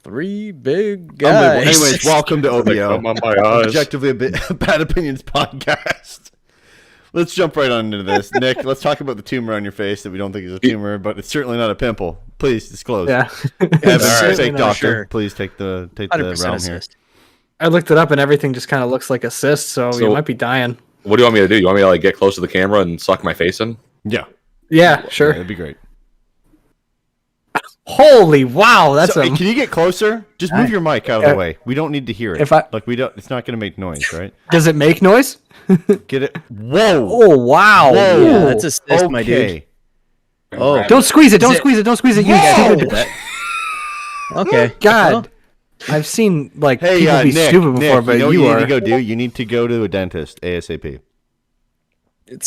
three big guys. Anyways, welcome to OBO, on my eyes. Objectively a Bad Opinions podcast. Let's jump right on into this. Nick, let's talk about the tumor on your face that we don't think is a tumor, but it's certainly not a pimple. Please disclose. Yeah. Evan, fake doctor, sure. please take the 100% realm here. assist. I looked it up and everything just kind of looks like a cyst, so you might be dying. What do you want me to do? You want me to like get close to the camera and suck my face in? Yeah. Yeah, sure. Yeah, that'd be great. Holy wow, that's Can you get closer? Just move your mic out of the way. We don't need to hear it. It's not going to make noise, right? Does it make noise? Get it? Whoa! Oh wow! Whoa! Yeah, that's a cyst, my dude. Oh, Don't squeeze it! Don't squeeze it! Don't squeeze it! You stupid! okay. God, I've seen people be Nick, stupid before, but you know what you you are. need to go do? You need to go to a dentist ASAP.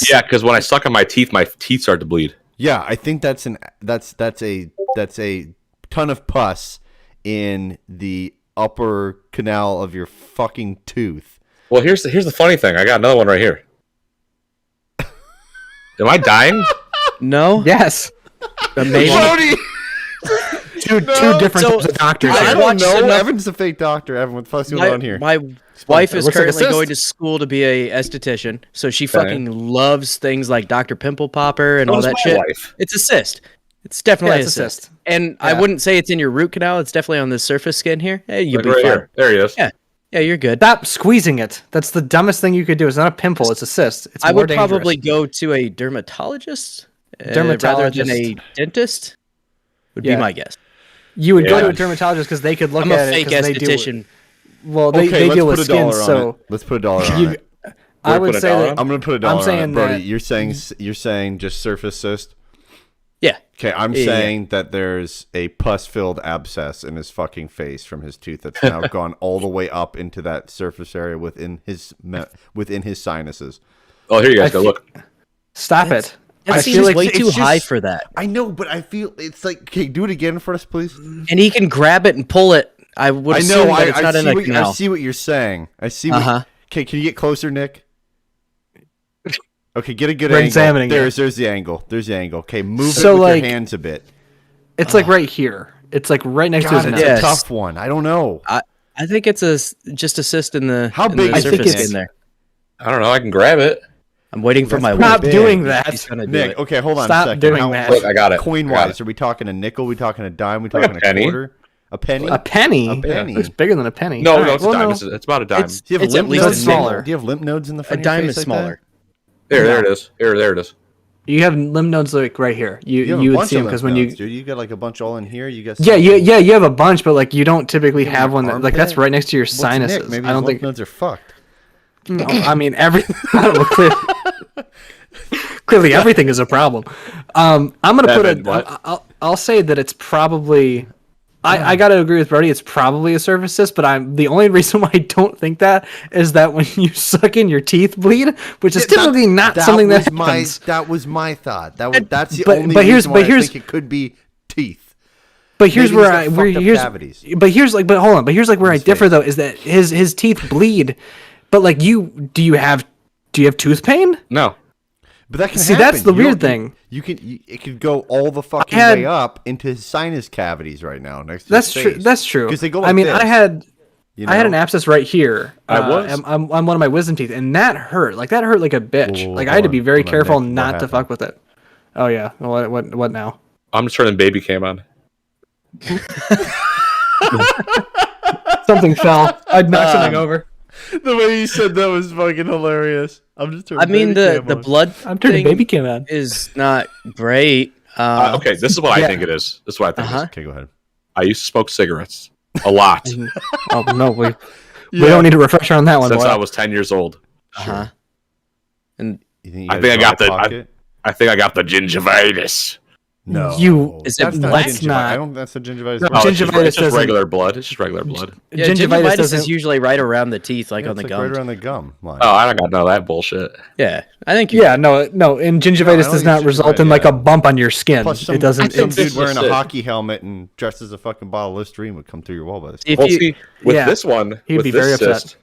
Yeah, because when I suck on my teeth start to bleed. Yeah, I think that's a ton of pus in the upper canal of your fucking tooth. Well, here's the funny thing. I got another one right here. Am I dying? No. Yes. Amazing. Two different types of doctors. I I here. don't know. enough- Evan's a fake doctor. Evan, what the fuck's going on here? My wife is looks like a currently cyst. going to school to be a esthetician, so she fucking loves things like Dr. Pimple Popper and all Who's that my shit. wife? It's a cyst. It's definitely Yeah, it's a a cyst. cyst. And I Yeah. wouldn't say it's in your root canal. It's definitely on the surface skin here. Hey, you'll Like be right fine. here. There he is. Yeah. Yeah, you're good. Stop squeezing it. That's the dumbest thing you could do. It's not a pimple. It's a cyst. It's I more would dangerous. probably go to a dermatologist, rather than Dermatologist. a dentist. Would Yeah. be my guess. You would go to Yeah. a dermatologist because they could look I'm at a it. fake 'Cause they do. esthetician. Well, they let's deal put with a skin, dollar on so it. Let's put a dollar on you. it. I would put a say dollar that. on? I'm gonna put a dollar on saying it, Brody. that- You're saying just surface cyst. Yeah. Okay, I'm Yeah. saying that there's a pus-filled abscess in his fucking face from his tooth that's now gone all the way up into that surface area within his sinuses. Oh, here you guys go. Look. Stop it. That I seems feel like way it's too just- high for that. I know, but I feel it's like, okay, do it again for us, please. And he can grab it and pull it. I would I assume know. that it's not in a I canal. see what you're saying. I see. What, Uh-huh. Okay, can you get closer, Nick? Okay, get a good We're angle. examining it. There's the angle. There's the angle. Okay, move So, it with like- your hands a bit. It's like right here. It's like right next to God, his it's neck. Yes. a tough one. I don't know. I think it's just a cyst in the, How in big the is it, surface Nick? skin there. I don't know. I can grab it. I'm waiting for my Stop wife. doing She's that. gonna do Nick, it. okay, hold on Stop a second. doing that. Look, I got it. Coin I got wise, it. are we talking a nickel? We talking a dime? We Like talking a a penny. quarter? A penny? A penny. A penny. It's bigger than a penny. No, All no, right, it's well, a dime. no. It's about a dime. It's- Do you have It's lymph at least nodes? smaller. Do you have lymph nodes in the A front of your dime face is like that? smaller. There it is. There it is. You have lymph nodes like right here. You have You a would bunch see of them because lymph when you. nodes, dude. You got like a bunch all in here. You got You have a bunch, but like you don't typically You have have an one that, like that's armpit? right next to your What's sinuses. Nick? Maybe I don't his lymph think. nodes are fucked. No, I mean everything. I don't know. Clearly, everything is a problem. I'm gonna Evan, put what? I'll say that it's probably. I gotta agree with Brody. It's probably a surface cyst, but I'm the only reason why I don't think that is that when you suck in, your teeth bleed, which is typically not something that happens. That was my thought. That's the But- only but here's- reason why but here's- I think it could be teeth. But here's Maybe where he's got where fucked up here's cavities. but here's like but hold on. But here's like where I his differ face. though is that his teeth bleed, but like do you have tooth pain? No. But that can See, happen. that's the You weird don't- thing. It could go all the fucking had- way up into his sinus cavities right now. Next to That's his true. face. That's true. 'Cause they go I like mean, this, I had you an know? abscess right here. I was. on one of my wisdom teeth, and that hurt. Like that hurt like a bitch. Whoa, like I hold had to on, be very hold on, careful Nick, what not to happened? fuck with it. Oh yeah. What now? I'm just turning baby cam on. Something fell. I'd knock something over. The way you said that was fucking hilarious. I'm just turning I mean, the blood I'm turning thing baby cam on. is not great. Okay, this is what yeah. I think it is. This is what I think it is. Uh-huh. Okay, go ahead. I used to smoke cigarettes a lot Oh no, we don't need a refresher on that one. since boy. I was 10 years old. Uh-huh. And You think I you think I got dry the- pocket? I think I got the gingivitis. No. You- Is it- that's not that's gingivitis. not- I don't. That's a gingivitis. No, Oh, it's just, Gingivitis it's just doesn't- regular blood. It's just regular blood. yeah, Gingivitis gingivitis doesn't- is usually right around the teeth, like Yeah, on it's the like gums. right around the gum line. Oh, I don't got none of that bullshit. Yeah, I think. Yeah, no, and No, I gingivitis don't does think not it's result gingivitis, in like yeah. a bump on your skin. Plus, some, It doesn't. some it's- dude wearing it's a it. hockey helmet and dressed as a fucking bottle of Listerine would come through your wall by this. If Well, you, see, with yeah, this one, he'd with be this very upset. cyst,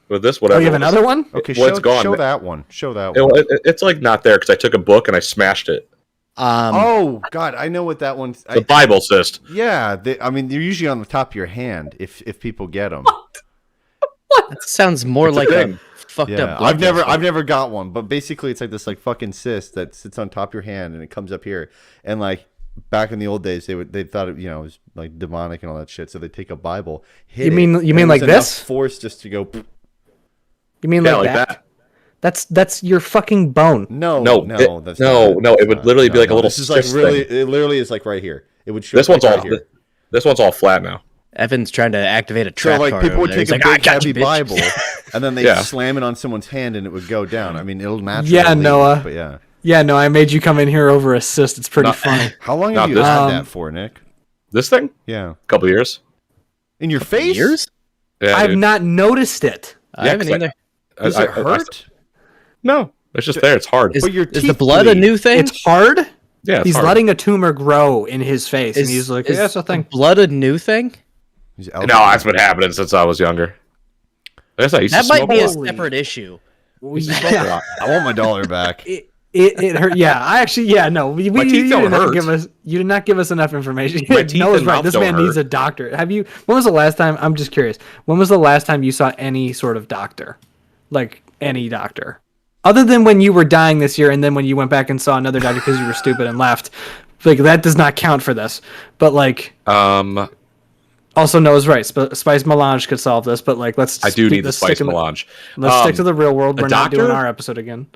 with this Oh, whatever. you have another one? Okay, Well, it's gone. show that one. Show that It- one. it's like not there because I took a book and I smashed it. Oh God, I know what that one's. The Bible cyst. Yeah, I mean they're usually on the top of your hand if people get them. That sounds more It's a like thing. a fucked Yeah, up. blood I've vessel. never got one, but basically it's like this like fucking cyst that sits on top of your hand and it comes up here. And like back in the old days, they thought it it was like demonic and all that shit. So they take a Bible, hit You mean- it, you and mean it like was enough this? force just to go. You mean Yeah, like, like that? That's your fucking bone. No, No, no, it- that's no, not, no, it that's would not. literally be like a little This is like cyst really, thing. it literally is like right here. It would show. This one's like all. right here. This one's all flat now. Evan's trying to activate a So trap like card people over would there. take He's a like, "I big got you, heavy bitch." Bible and then they Yeah. slam it on someone's hand and it would go down. I mean, it'll naturally. Yeah, leak, Noah. But yeah. Yeah, no, I made you come in here over a cyst. It's pretty Not- funny. How long Not have you this- had that for, Nick? This thing? Yeah. A couple years. In your face? Years? Yeah, I've dude. not noticed it. I haven't 'cause either. Does it hurt? No, it's just there. It's hard. Is, But your is the teeth blood a bleed. new thing? It's hard. Yeah, it's He's hard. letting a tumor grow in his face, and he's like, is "Yeah, that's a thing." blood a new thing? He's No, that's been happening since I was younger. I guess I used That to might smoke be a a lot. separate issue. Yeah. I want my dollar back. It hurt. Yeah, I actually, yeah, no, My teeth don't hurt. You did not give us enough information. My teeth Noah's and right. mouth This don't man needs hurt. a doctor. When was the last time? I'm just curious. When was the last time you saw any sort of doctor, like any doctor, other than when you were dying this year, and then when you went back and saw another doctor because you were stupid and left? Like that does not count for this. But like, also Noah's right. Spice melange could solve this. But like, let's. I do need the let's spice stick in melange. Let's stick to the real world. a We're not doing doctor? our episode again.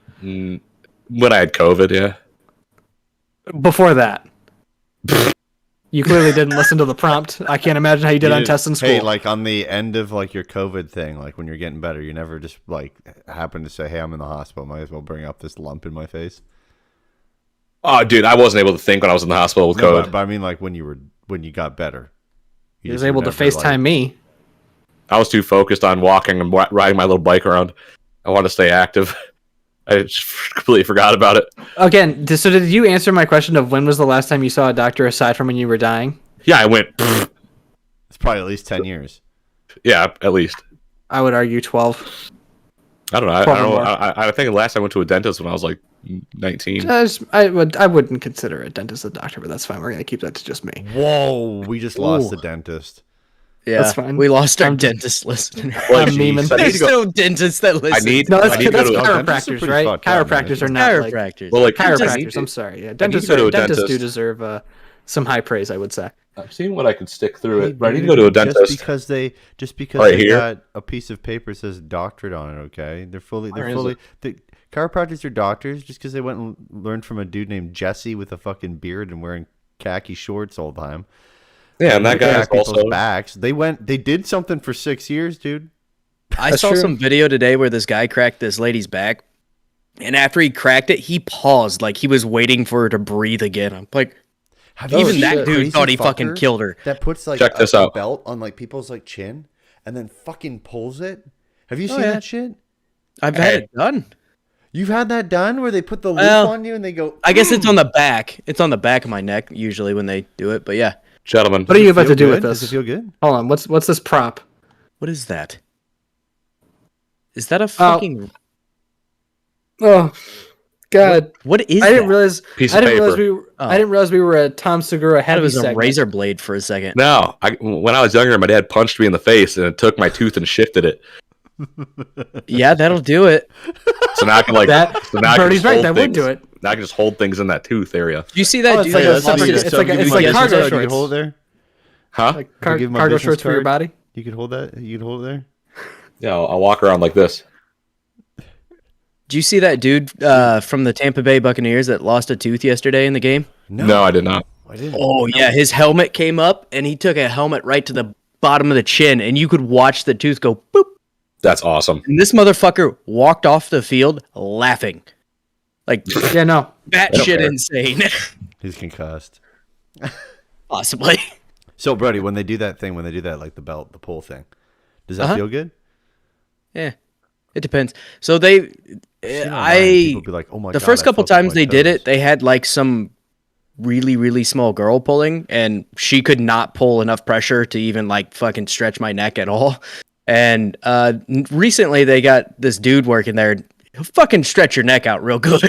When I had COVID, yeah. Before that. You clearly didn't listen to the prompt. I can't imagine how you did on tests in school. Hey, like on the end of like your COVID thing, like when you're getting better, you never just like happen to say, "Hey, I'm in the hospital. Might as well bring up this lump in my face." Oh, dude, I wasn't able to think when I was in the hospital with No, COVID. but I mean, like when you got better, He was able to FaceTime me. I was too focused on walking and riding my little bike around. I wanted to stay active. I just completely forgot about it. Again, so did you answer my question of when was the last time you saw a doctor aside from when you were dying? Yeah, I went. It's probably at least 10 years. Yeah, at least. I would argue 12. I don't know. I Probably don't know. more. I think the last time I went to a dentist when I was like 19. I wouldn't consider a dentist a doctor, but that's fine. We're gonna keep that to just me. Whoa, we just lost Ooh. the dentist. Yeah, That's fine. we lost our I'm just- dentist listener. Like, I'm memeing. I need to There's go. no dentists that listen. I need. No, I that's, need to go that's to. chiropractor. Dentists are chiropractors, pretty right? fucked up, man. Chiropractors are not like chiropractors. Well, like chiropractors. I'm sorry. Yeah, dentists, go to a dentists do dentist. deserve some high praise, I would say. I'm seeing what I could stick through Hey, it. But I need to dude, go to a dentist. Just because Right they here? got a piece of paper that says doctorate on it, okay? They're Where is fully the chiropractors are doctors just because they went and learned from a dude named Jesse with a fucking beard and wearing khaki shorts all the time. Yeah, and that They guy is crack people's also. backs. They did something for 6 years, dude. I That's saw true. some video today where this guy cracked this lady's back, and after he cracked it, he paused like he was waiting for her to breathe again. I'm like, Have you even seen that the dude crazy thought he fucking fucker killed her. that puts like Check this a out. belt on like people's like chin and then fucking pulls it? Have you Oh, seen yeah. that shit? I've Hey. had it done. You've had that done where they put the loop Well, on you and they go. I guess it's on the back. It's on the back of my neck usually when they do it. But yeah, Gentlemen, What are you about Feel to do good? with this? Does it feel good? Hold on. What's this prop? what is that? Is that a fucking? Oh, God! What is I didn't that? realize. Piece I of didn't realize paper. we. Were, I didn't realize we were a Tom Segura I thought heavy it was a segment. razor blade for a second. no. When I was younger, my dad punched me in the face and it took my tooth and shifted it. Yeah, that'll do it. So now I can like. That so now I can Birdie's just right. hold That would things. do it. Now I can just hold things in that tooth area. Do you see that Oh, it's dude? like that a- lost it's like- his- it's like- it's like business cargo card. You shorts. could hold it there. Huh? Like Can I give my cargo business shorts for your card? body. You could hold that. You could hold it there. Yeah, I'll walk around like this. Do you see that dude from the Tampa Bay Buccaneers that lost a tooth yesterday in the game? No, I did not. I didn't. Oh yeah, his helmet came up and he took a helmet right to the bottom of the chin, and you could watch the tooth go boop. That's awesome. And this motherfucker walked off the field laughing, like Yeah, no. that don't shit care. insane. He's concussed. Possibly. So, Brody, when they do that thing, like the belt, the pull thing, does that Uh-huh. feel good? Yeah, it depends. So they, Seen online, people I be like, oh my the God, first I couple felt it with times my they did toes. it, they had like some really small girl pulling, and she could not pull enough pressure to even like fucking stretch my neck at all. And recently they got this dude working there. He'll fucking stretch your neck out real good.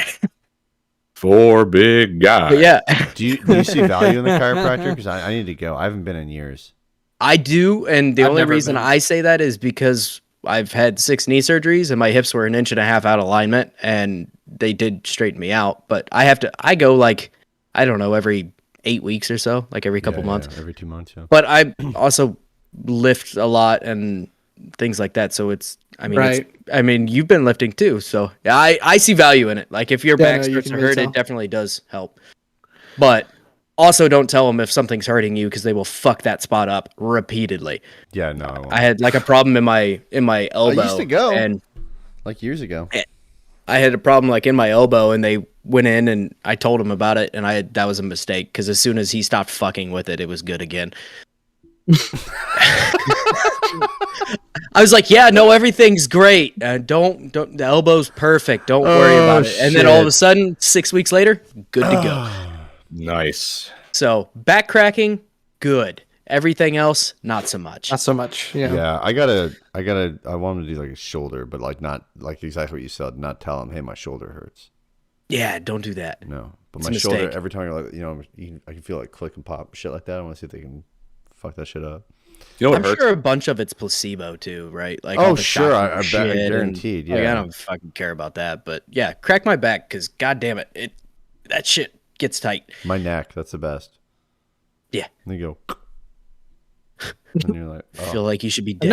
For big guy. But yeah, Do you see value in the chiropractor? Because I need to go. I haven't been in years. I do, and the I've only never reason been. I say that is because I've had 6 knee surgeries and my hips were 1.5 inches out of alignment, and they did straighten me out. But I go like, I don't know, every 8 weeks or so, like every couple months. Every 2 months. Yeah. But I also lift a lot and things like that. So Right. you've been lifting too. So yeah, I see value in it. Like if your Yeah, back no, you starts can to really hurt, tell. it definitely does help. But also don't tell them if something's hurting you because they will fuck that spot up repeatedly. Yeah. No, I won't. I had like a problem in my elbow. I used to go and like years ago. I had a problem like in my elbow, and they went in and I told him about it, and that was a mistake because as soon as he stopped fucking with it, it was good again. I was like, yeah, no, everything's great. Don't the elbow's perfect. Don't worry about it. And then all of a sudden, 6 weeks later, good to go. Nice. So back cracking, good. Everything else, not so much. Not so much. Yeah. Yeah, I want him to do like a shoulder, but like not like exactly what you said. Not tell him, hey, my shoulder hurts. Yeah, don't do that. No, but It's a my shoulder mistake. every time you're like, I can feel like click and pop shit like that. I want to see if they can fuck that shit up. You know what I'm hurts? sure a bunch of it's placebo too, right? Like Oh, all the sure, shocking I bet, shit and- guaranteed, like, yeah. I don't fucking care about that, but yeah, crack my back because god damn it, that shit gets tight. My neck, that's the best. Yeah, And you go, and you're like, I feel like you should be I've dead.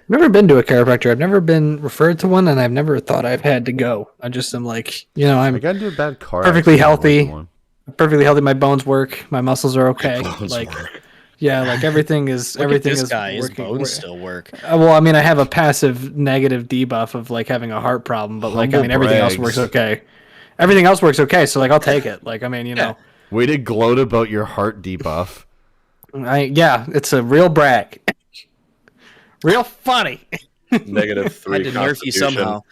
never been to a chiropractor. I've never been referred to one, and I've never thought I've had to go. I just am like, I I'm got into a bad car. perfectly accident. I went to healthy. one. perfectly healthy. My bones work. My muscles are okay. Bones like, work. yeah, like everything is Look everything at this is guy. His working. bones still work. Well, I mean, I have a passive negative debuff of like having a heart problem, but like, I Humble mean, everything else brags. works okay. Everything else works okay, so like, I'll take it. Like, I mean, Way to gloat about your heart debuff. yeah, it's a real brag, real funny. -3. I had to nerf you constitution. somehow.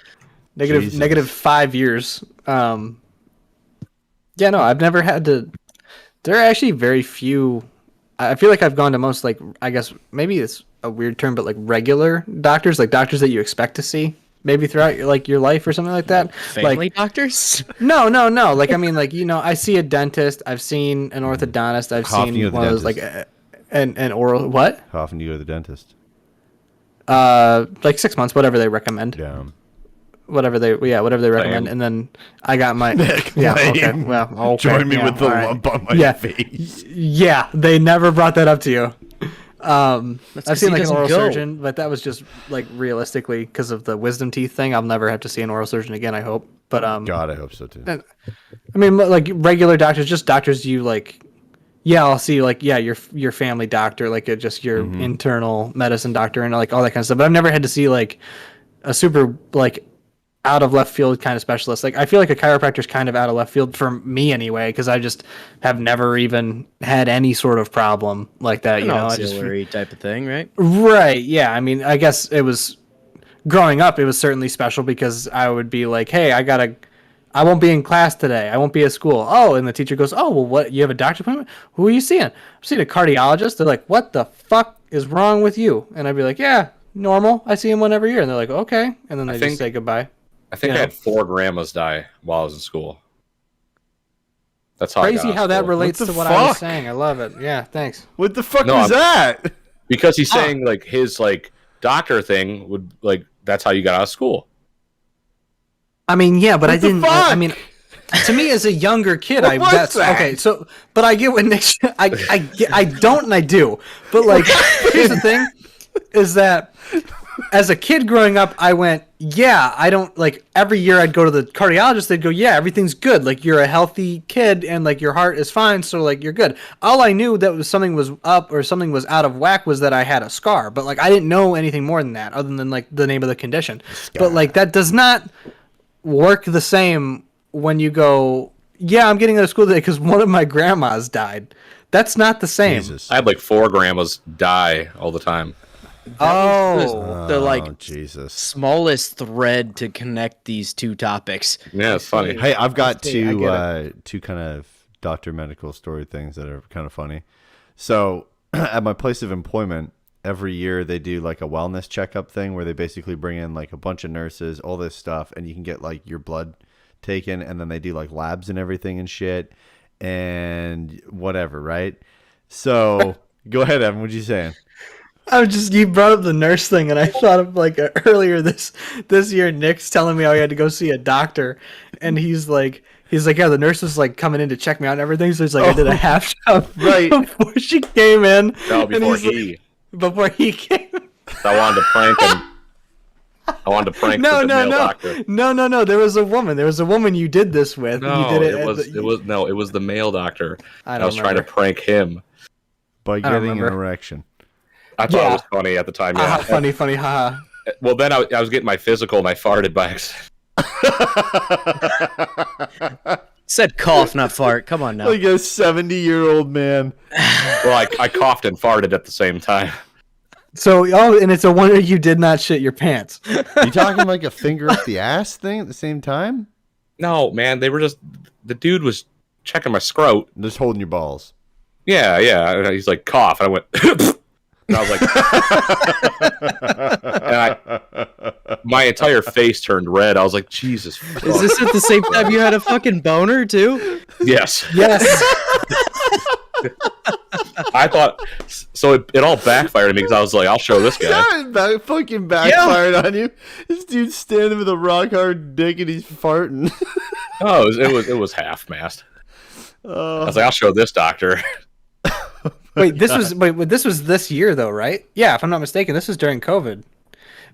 Jesus. Negative 5 years. Yeah, no, I've never had to. There are actually very few. I feel like I've gone to most, like, I guess maybe it's a weird term, but like regular doctors, like doctors that you expect to see maybe throughout your life or something like that. Family Like, doctors? no. Like, I mean, like, I see a dentist, I've seen an orthodontist, I've How often seen you go to the one of those, like, dentist? an oral, what? How often do you go to the dentist? Like 6 months, whatever they recommend. Yeah. Whatever they recommend, Same. and then I got my yeah. Okay, Lame. well, okay, Join me yeah, with the all right. lump on my Yeah. face. Yeah, they never brought that up to you. I've 'cause seen he like an doesn't oral go. surgeon, but that was just like realistically because of the wisdom teeth thing. I'll never have to see an oral surgeon again. I hope. But God, I hope so too. I mean, like regular doctors, just doctors you like. Yeah, I'll see like your family doctor, like just your internal medicine doctor and like all that kind of stuff. But I've never had to see like a super like out of left field kind of specialist. Like I feel like a chiropractor is kind of out of left field for me anyway, because I just have never even had any sort of problem like that. An I just auxiliary type of thing, right? right, yeah. I mean, I guess it was growing up. It was certainly special because I would be like, hey, I won't be in class today. I won't be at school. Oh, and the teacher goes, oh, well, what? You have a doctor's appointment? Who are you seeing? I'm seeing a cardiologist. They're like, what the fuck is wrong with you? And I'd be like, yeah, normal. I see him one every year. And they're like, okay. And then they just say goodbye. I think Yeah. I had 4 grandmas die while I was in school. That's how I got Crazy out of how that school. relates What to the what I was fuck? saying. I love it. Yeah, thanks. What the fuck No, was that? Because he's saying like his like doctor thing would like that's how you got out of school. I mean, yeah, but I the didn't. I fuck? mean, to me as a younger kid, What was that? okay. So, but I get what Nick. I don't and I do. But like, here's the thing: is that as a kid growing up, I went, yeah, I don't like every year I'd go to the cardiologist. They'd go, yeah, everything's good. Like you're a healthy kid and like your heart is fine. So like you're good. All I knew that was something was up or something was out of whack was that I had a scar. But like I didn't know anything more than that other than like the name of the condition. But like that does not work the same when you go, yeah, I'm getting out of school today because one of my grandmas died. That's not the same. Jesus. I had like 4 grandmas die all the time. The like Oh, Jesus. smallest thread to connect these two topics. Yeah, it's funny. Hey, I've got See, I two kind of doctor medical story things that are kind of funny. So at my place of employment, every year they do like a wellness checkup thing where they basically bring in like a bunch of nurses, all this stuff, and you can get like your blood taken, and then they do like labs and everything and shit and whatever, right? So go ahead, Evan. What you saying? You brought up the nurse thing, and I thought of like earlier this year, Nick's telling me how he had to go see a doctor, and he's like, yeah, the nurse was like coming in to check me out and everything. So he's like, I did a half job Right. before she came in. No, before before he came. I wanted to prank him. I wanted to prank the male doctor. No. There was a woman you did this with. No, you did it was the male doctor. I was trying to prank him By getting an erection. I thought it was funny at the time. Yeah, funny, haha. Well, then I was getting my physical and I farted by accident. Said cough, not fart. Come on now. Like a 70-year-old man. Well, I coughed and farted at the same time. So, and it's a wonder you did not shit your pants. You talking like a finger up the ass thing at the same time? No, man, the dude was checking my scrot. Just holding your balls. Yeah. And he's like, cough. And I went, and I was like, and my entire face turned red. I was like, Jesus. Fuck. Is this at the same time you had a fucking boner too? Yes. I thought so. It all backfired on me because I was like, "I'll show this guy." Yeah, fucking backfired on you. This dude's standing with a rock hard dick and he's farting. Oh, it was half mast. I was like, "I'll show this doctor." Wait, this was this year though, right? Yeah, if I'm not mistaken, this was during COVID,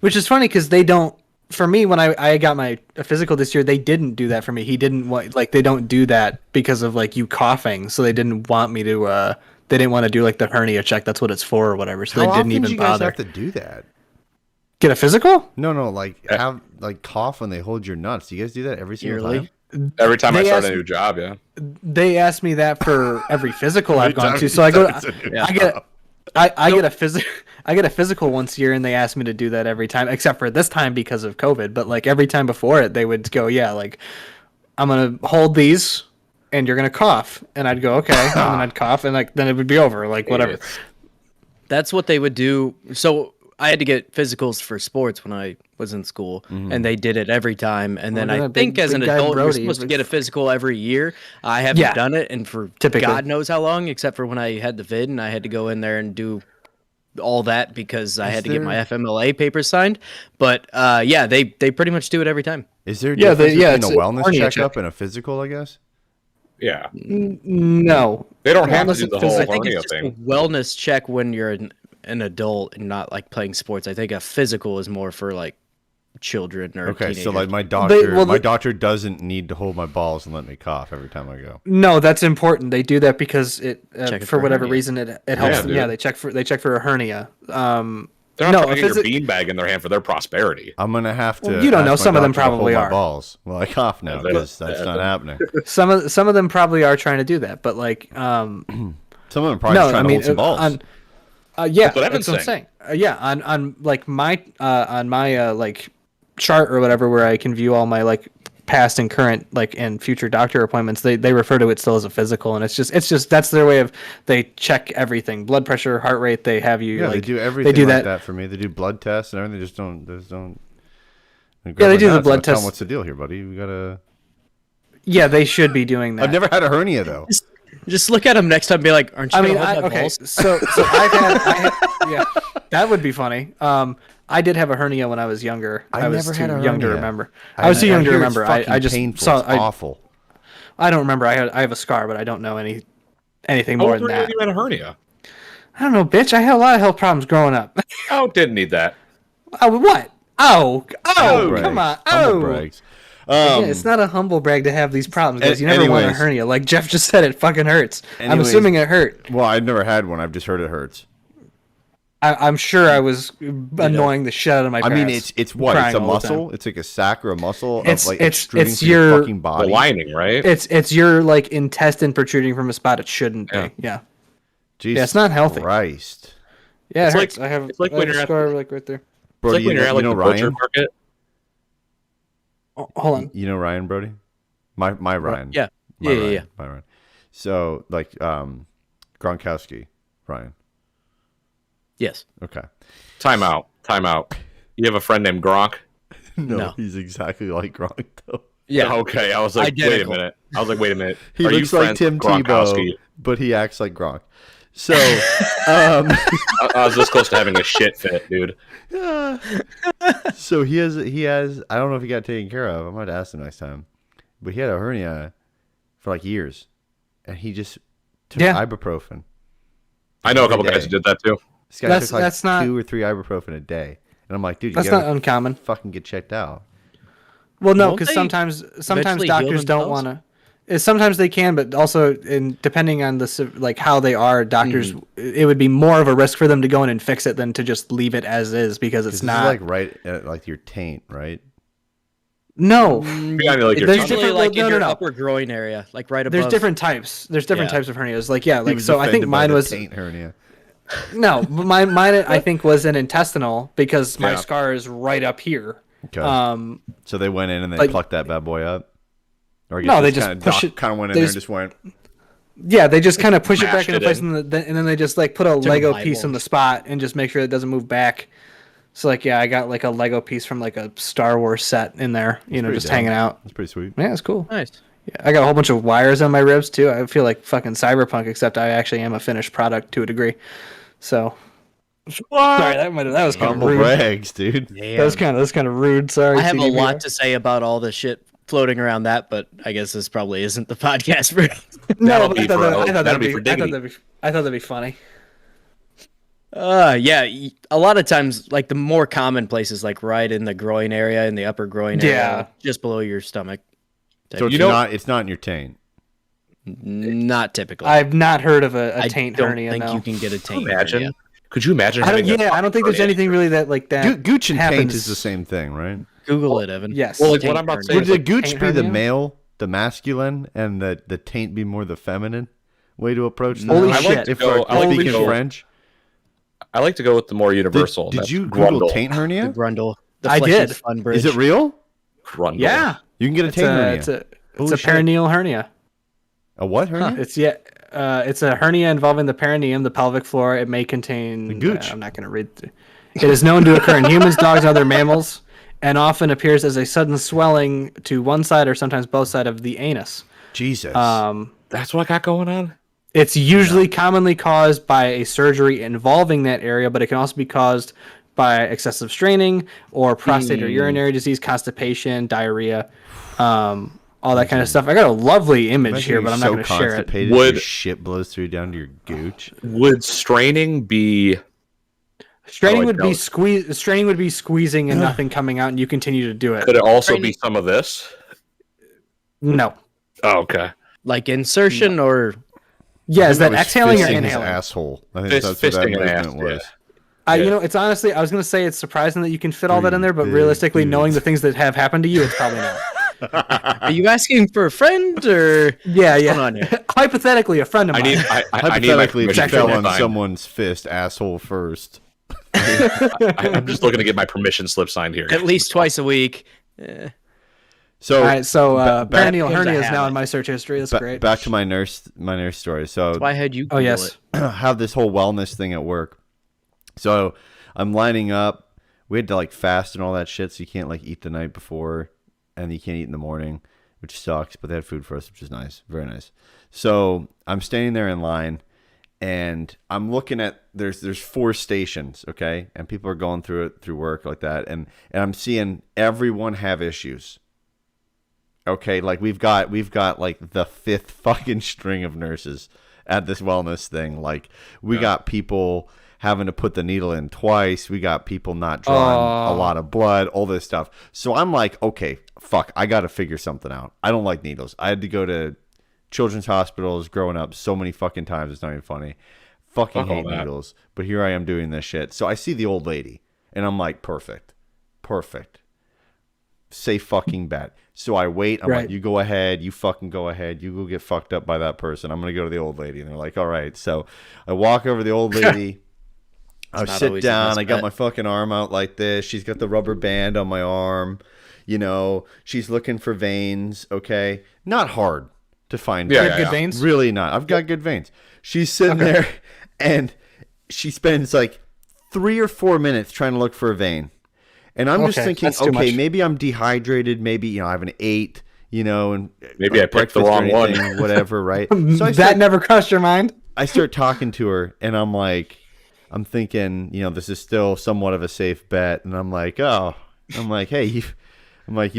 which is funny because they don't. For me, when I got my physical this year, they didn't do that for me. He didn't want they don't do that because of like you coughing, so they didn't want me to. They didn't want to do like the hernia check. That's what it's for or whatever. So they didn't even bother. How often do you guys have to do that? Get a physical? No, like have like cough when they hold your nuts. Do you guys do that every single time? Every time I start a new job, yeah. They ask me that for every physical I've gone to. So I go. I get a physical once a year, and they ask me to do that every time, except for this time because of COVID. But like every time before it, they would go, yeah, like I'm gonna hold these, and you're gonna cough, and I'd go, okay, and then I'd cough, and like then it would be over, like whatever. That's what they would do. So I had to get physicals for sports when I was in school, and they did it every time. And then I think as an adult, you're supposed to get a physical every year. I haven't done it, and for God knows how long, except for when I had the vid, and I had to go in there and do all that because I had to get my FMLA papers signed. But yeah, they pretty much do it every time. Is there a difference between a wellness checkup and a physical, I guess? Yeah. No. They don't have to do the whole I think hernia it's just thing. a wellness check when you're an adult and not like playing sports. I think a physical is more for like children or teenagers. So like my doctor doesn't need to hold my balls and let me cough every time I go. No, that's important. They do that because it for whatever reason it helps them. Dude. Yeah, they check for a hernia. They're not trying to get your beanbag in their hand for their prosperity. I'm gonna have to. Well, you don't know. Some of them probably are. Balls. Well, I cough now because that's not happening. Some of them probably are trying to do that, but like some of them probably trying to hold some balls. Yeah, that's what I'm saying. Yeah, on like my like chart or whatever where I can view all my like past and current like and future doctor appointments, they refer to it still as a physical, and it's just that's their way of they check everything, blood pressure, heart rate. They have you they do everything like that for me. They do blood tests and everything. They just don't. Yeah, they do the blood test. What's the deal here, buddy? We gotta. Yeah, they should be doing that. I've never had a hernia though. Just look at him next time and be like, aren't you gonna hold my balls? So I had yeah, that would be funny. I did have a hernia when I was younger. I was too young to remember. I was too young to remember. I just saw. Awful. I don't remember. I have a scar, but I don't know anything more than that. You had a hernia? I don't know, bitch. I had a lot of health problems growing up. Oh, didn't need that. Oh, what? Oh, come on. Humble brags. Yeah, it's not a humble brag to have these problems, guys. You never want a hernia. Like Jeff just said, it fucking hurts. I'm assuming it hurt. Well, I've never had one. I've just heard it hurts. I'm sure I was annoying the shit out of my parents. I mean, it's what? It's a muscle? It's like a sac or a muscle it's, of like it's extruding your fucking body. The lining, right? It's your like intestine protruding from a spot it shouldn't be. Yeah. Jesus yeah, it's not healthy. Christ. Yeah, it's it hurts. like, I have, it's like when you're scar like right there. Brody, it's like when you're at like the butcher market. Oh, hold on. You know Ryan, Brody? My Ryan. Yeah. My Ryan. So like Gronkowski, Ryan. Yes. Okay. Time out. You have a friend named Gronk? No. He's exactly like Gronk though. Yeah. Okay, I was like, Identical. wait a minute. He Are you looks like friends Tim with Gronkowski? Tebow, but he acts like Gronk. So, I was this close to having a shit fit, dude. so he has. I don't know if he got taken care of. I might ask him next time. But he had a hernia for like years, and he just took ibuprofen. I know a couple Every guys day. who did that too. This guy took like that's not 2 or 3 ibuprofen a day, and I'm like, dude, you that's gotta not uncommon. fucking get checked out. Well, no, Won't because they sometimes eventually doctors heal don't themselves? want to. Sometimes they can, but also depending on like how they are, doctors it would be more of a risk for them to go in and fix it than to just leave it as is because it's This not is like right at like your taint, right? no. Behind like your There's tongue. different- Usually, like no, in no, your no. upper groin area, like right above. There's different types. There's different Yeah. types of hernias. Like yeah, He like was so. I think offended by mine the was taint hernia. no, mine I think was an intestinal because my Yeah. scar is right up here. Okay. So they went in and they like- plucked that bad boy up. Or I guess No, they it's just kinda push it- Kind of went in they there just- and just went. Yeah, they just kind of push it back Mashed into it place, in. and then they just like put a a Lego Bible. piece in the spot and just make sure it doesn't move back. So like, yeah, I got like a Lego piece from like a Star Wars set in there, you know, pretty just dope. hanging out. That's pretty sweet. Yeah, it's cool. Nice. Yeah, I got a whole bunch of wires on my ribs too. I feel like fucking Cyberpunk, except I actually am a finished product to a degree. So, sorry, that was kind of Humble rude. brags, dude. That was kind of rude. Sorry. I have a CDPR. lot to say about all the shit floating around that, but I guess this probably isn't the podcast for. No, That'll but be I thought for- that- I thought that'll that'd be be for I thought dignity. that'd be funny. Yeah, a lot of times, like the more common places, like right in the groin area, in the upper groin area, Yeah. like, just below your stomach. So it's You know- not in your taint. Not typically. I've not heard of a I taint don't hernia. think no. you can get a taint Imagine. hernia. Could you imagine? I don't. having a Yeah, I don't think there's hernia? anything really that like that. Gooch and taint happens. is the same thing, right? Google it, Evan. Yes. Well, like Taint what I'm about to hernia. say Would is the like, gooch taint be the hernia? male, the masculine, and the taint be more the feminine way to approach that? Holy I like shit. to If go. we're I like to speaking go. French, I like to go with the more universal. and did that's you Google grundle. taint The hernia? grundle. The I fleshy did. Fun bridge. Is it real? Grundle. Yeah, You can get a it's taint hernia. it's a Holy shit. perineal hernia. A what hernia? It's a hernia involving the perineum, the pelvic floor. It may contain. The gooch. I'm not going to read. It is known to occur in humans, dogs, and other mammals, and often appears as a sudden swelling to one side or sometimes both sides of the anus. Jesus. That's what I got going on. It's usually commonly caused by a surgery involving that area, but it can also be caused by excessive straining or prostate or urinary disease, constipation, diarrhea, all that kind of stuff. I got a lovely image Imagine here, but you're I'm not so going to share it. constipated Would- your shit blows through down to your gooch. Would straining be? Straining I would be don't. Straining would be squeezing and nothing coming out, and you continue to do it. Could it also Straining- be some of this? No. Oh, okay. like insertion or Yeah, is that was exhaling or fisting his inhaling? asshole. I think Fist- that's what that fisting an ass, movement was. yeah. You know, it's honestly, I was going to say it's surprising that you can fit all that in there, but Big realistically, dudes. knowing the things that have happened to you, it's probably not. are you asking for a friend or Yeah, yeah. Hold on here. Hypothetically, a friend of I mine. need. I need my Hypothetically, if you permission. fell on Fine. someone's fist, asshole first. I'm just looking to get my permission slip signed here. at least twice a week? So, All right, so back- perineal Gives a hernia is now habit. in my search history. That's great. back to my nurse story. So Why had you? Oh Google yes. it? have this whole wellness thing at work. So I'm lining up. We had to like fast and all that shit, so you can't like eat the night before, and you can't eat in the morning, which sucks. But they had food for us, which is nice, very nice. So I'm standing there in line, and I'm looking at there's 4 stations, okay, and people are going through it through work like that, and I'm seeing everyone have issues. Okay, like we've got like the 5th fucking string of nurses at this wellness thing. Like we got people having to put the needle in twice. We got people not drawing a lot of blood, all this stuff. So I'm like, okay, fuck, I got to figure something out. I don't like needles. I had to go to children's hospitals growing up so many fucking times. It's not even funny. Fucking Fuck all hate that. needles. But here I am doing this shit. So I see the old lady and I'm like, perfect. Say fucking bet. So I wait. I'm Right. like, you go ahead. You fucking go ahead. You go get fucked up by that person. I'm going to go to the old lady. And they're like, all right. So I walk over to the old lady. I not sit always the down. best I got bet. my fucking arm out like this. She's got the rubber band on my arm. You know, she's looking for veins. Okay. Not hard to find. Yeah, You veins. have good veins. Really not. I've got good veins. She's sitting there and she spends like 3 or 4 minutes trying to look for a vein. And I'm just Okay, thinking, that's too okay, much. maybe I'm dehydrated. Maybe, I have an 8. you know, and Maybe I picked the breakfast or wrong one. anything, whatever, right? So That never crossed your mind? I start talking to her, and I'm like, I'm thinking, you know, this is still somewhat of a safe bet, and I'm like, hey, you've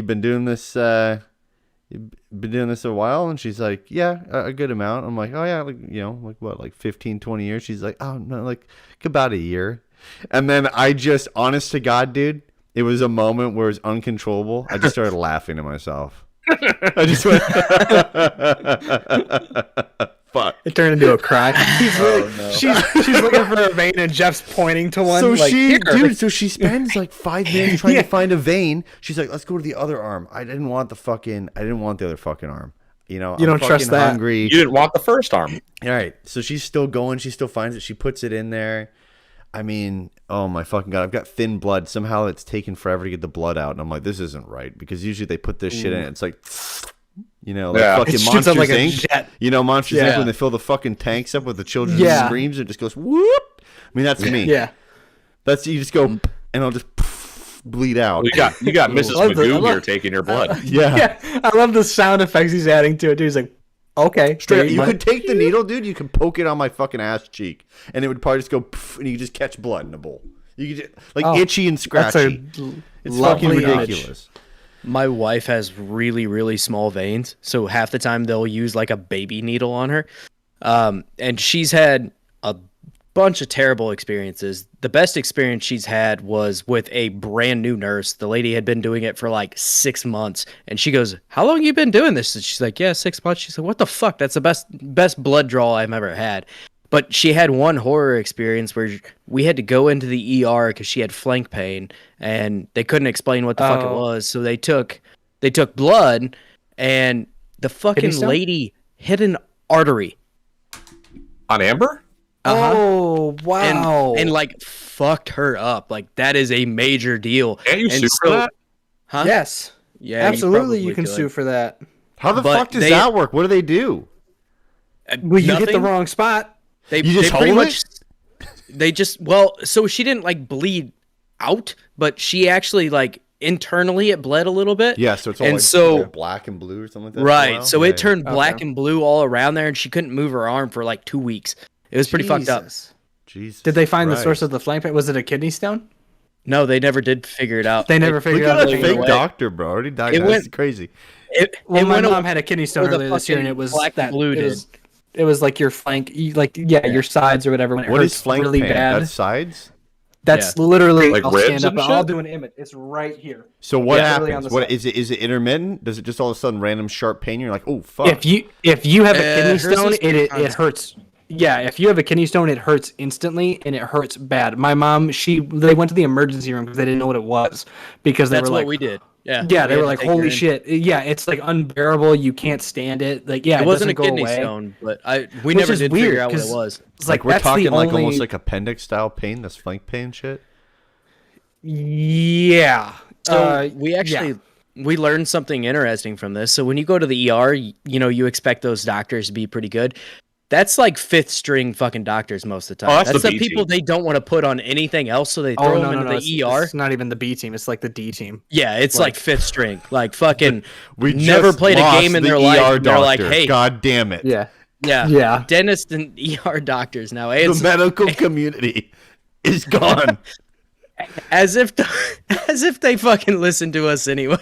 been doing this, you've been doing this a while, and she's like, yeah, a good amount. I'm like, oh yeah, like, you know, like what, like 15, 20 years? She's like, oh no, like about a year. And then I just, honest to God, dude, it was a moment where it was uncontrollable. I just started laughing to myself. I just went, fuck. It turned into a cry. She's looking for a vein, and Jeff's pointing to one. So like, so she spends like 5 minutes trying to find a vein. She's like, let's go to the other arm. I didn't want the other fucking arm. You know, You don't trust that. Hungry. You didn't want the first arm. All right. So she's still going. She still finds it. She puts it in there. I mean, oh my fucking God. I've got thin blood. Somehow it's taken forever to get the blood out. And I'm like, this isn't right. Because usually they put this shit in. It's like, you know, like fucking It shoots Monsters up like a Inc. jet. You know, Monsters Inc. Yeah. when they fill the fucking tanks up with the children's Yeah. screams, it just goes whoop. I mean, that's me. Yeah. That's you just go and I'll just bleed out. You got Mrs. I love the- I Magoo love- here taking your blood. Yeah. Yeah. I love the sound effects he's adding to it, dude. He's like, okay. Straight up, dude, you my- could take the needle, dude. You could poke it on my fucking ass cheek, and it would probably just go, and you could just catch blood in a bowl. You could just, like itchy and That's scratchy. It's fucking lovely image. ridiculous. My wife has really, really small veins, so half the time they'll use like a baby needle on her. And she's had a bunch of terrible experiences. The best experience she's had was with a brand new nurse. The lady had been doing it for like 6 months, and she goes, "How long you been doing this?" And she's like, "Yeah, 6 months." She's like, "What the fuck? That's the best blood draw I've ever had." But she had one horror experience where we had to go into the ER because she had flank pain, and they couldn't explain what the fuck it was. So they took blood, and the fucking stone? lady hit an artery. On Amber? Oh, wow. And like fucked her up. Like that is a major deal. Can't you And sue for that? Huh? yes. Yeah, Absolutely, you probably can could. sue for that. How the But fuck does they- that work? What do they do? Well, you hit the Nothing. wrong spot. They, You just they pretty hold much they just well, so she didn't like bleed out, but she actually like internally it bled a little bit. Yeah, so it's all And like, so- like black and blue or something like that. for a Right. while? So Yeah, it turned black Okay. and blue all around there, and she couldn't move her arm for like 2 weeks. It was pretty fucked up. Jesus. Jesus Did they find the Christ. source of the flank pain? Was it a kidney stone? No, they never did figure it out. They never Look figured at out. that it fake away. doctor, bro. Already died. It That's went- crazy. Well, it my went mom had a kidney stone where the earlier this year, and fucking it was black and that blue it was like your flank, your sides or whatever. When it What hurts is flank really pain? bad. That's sides. That's literally. Like I'll ribs stand up. and I'll shit? do an image. It's right here. So what Yeah, literally on happens? the What side. is it? Is it intermittent? Does it just all of a sudden random sharp pain? You're like, oh fuck. If you have a kidney hers stone, is it constant. hurts. Yeah, if you have a kidney stone, it hurts instantly, and it hurts bad. My mom, they went to the emergency room because they didn't know what it was, because they That's were what like, we did. Yeah. yeah, We they had were to like, take her holy in. shit, yeah, it's like unbearable. You can't stand it. Like, yeah, It wasn't a doesn't go kidney away. stone, but we Which never is did weird, figure out what it 'cause- was. It's like we're that's the talking like only- almost like appendix style pain. That's flank pain shit. Yeah. So we actually we learned something interesting from this. So when you go to the ER, you expect those doctors to be pretty good. That's like fifth string fucking doctors most of the time. Oh, that's that's the the B people team. they don't want to put on anything else, so they throw Oh, them no, into no, the ER. It's not even the B team. It's like the D team. Yeah, it's like fifth string. Like fucking We never just played a lost game in the their ER life. And they're like, doctor. hey, God damn it. Yeah. yeah, Yeah. dentists and ER doctors now. The medical community is gone. As if they fucking listen to us anyway.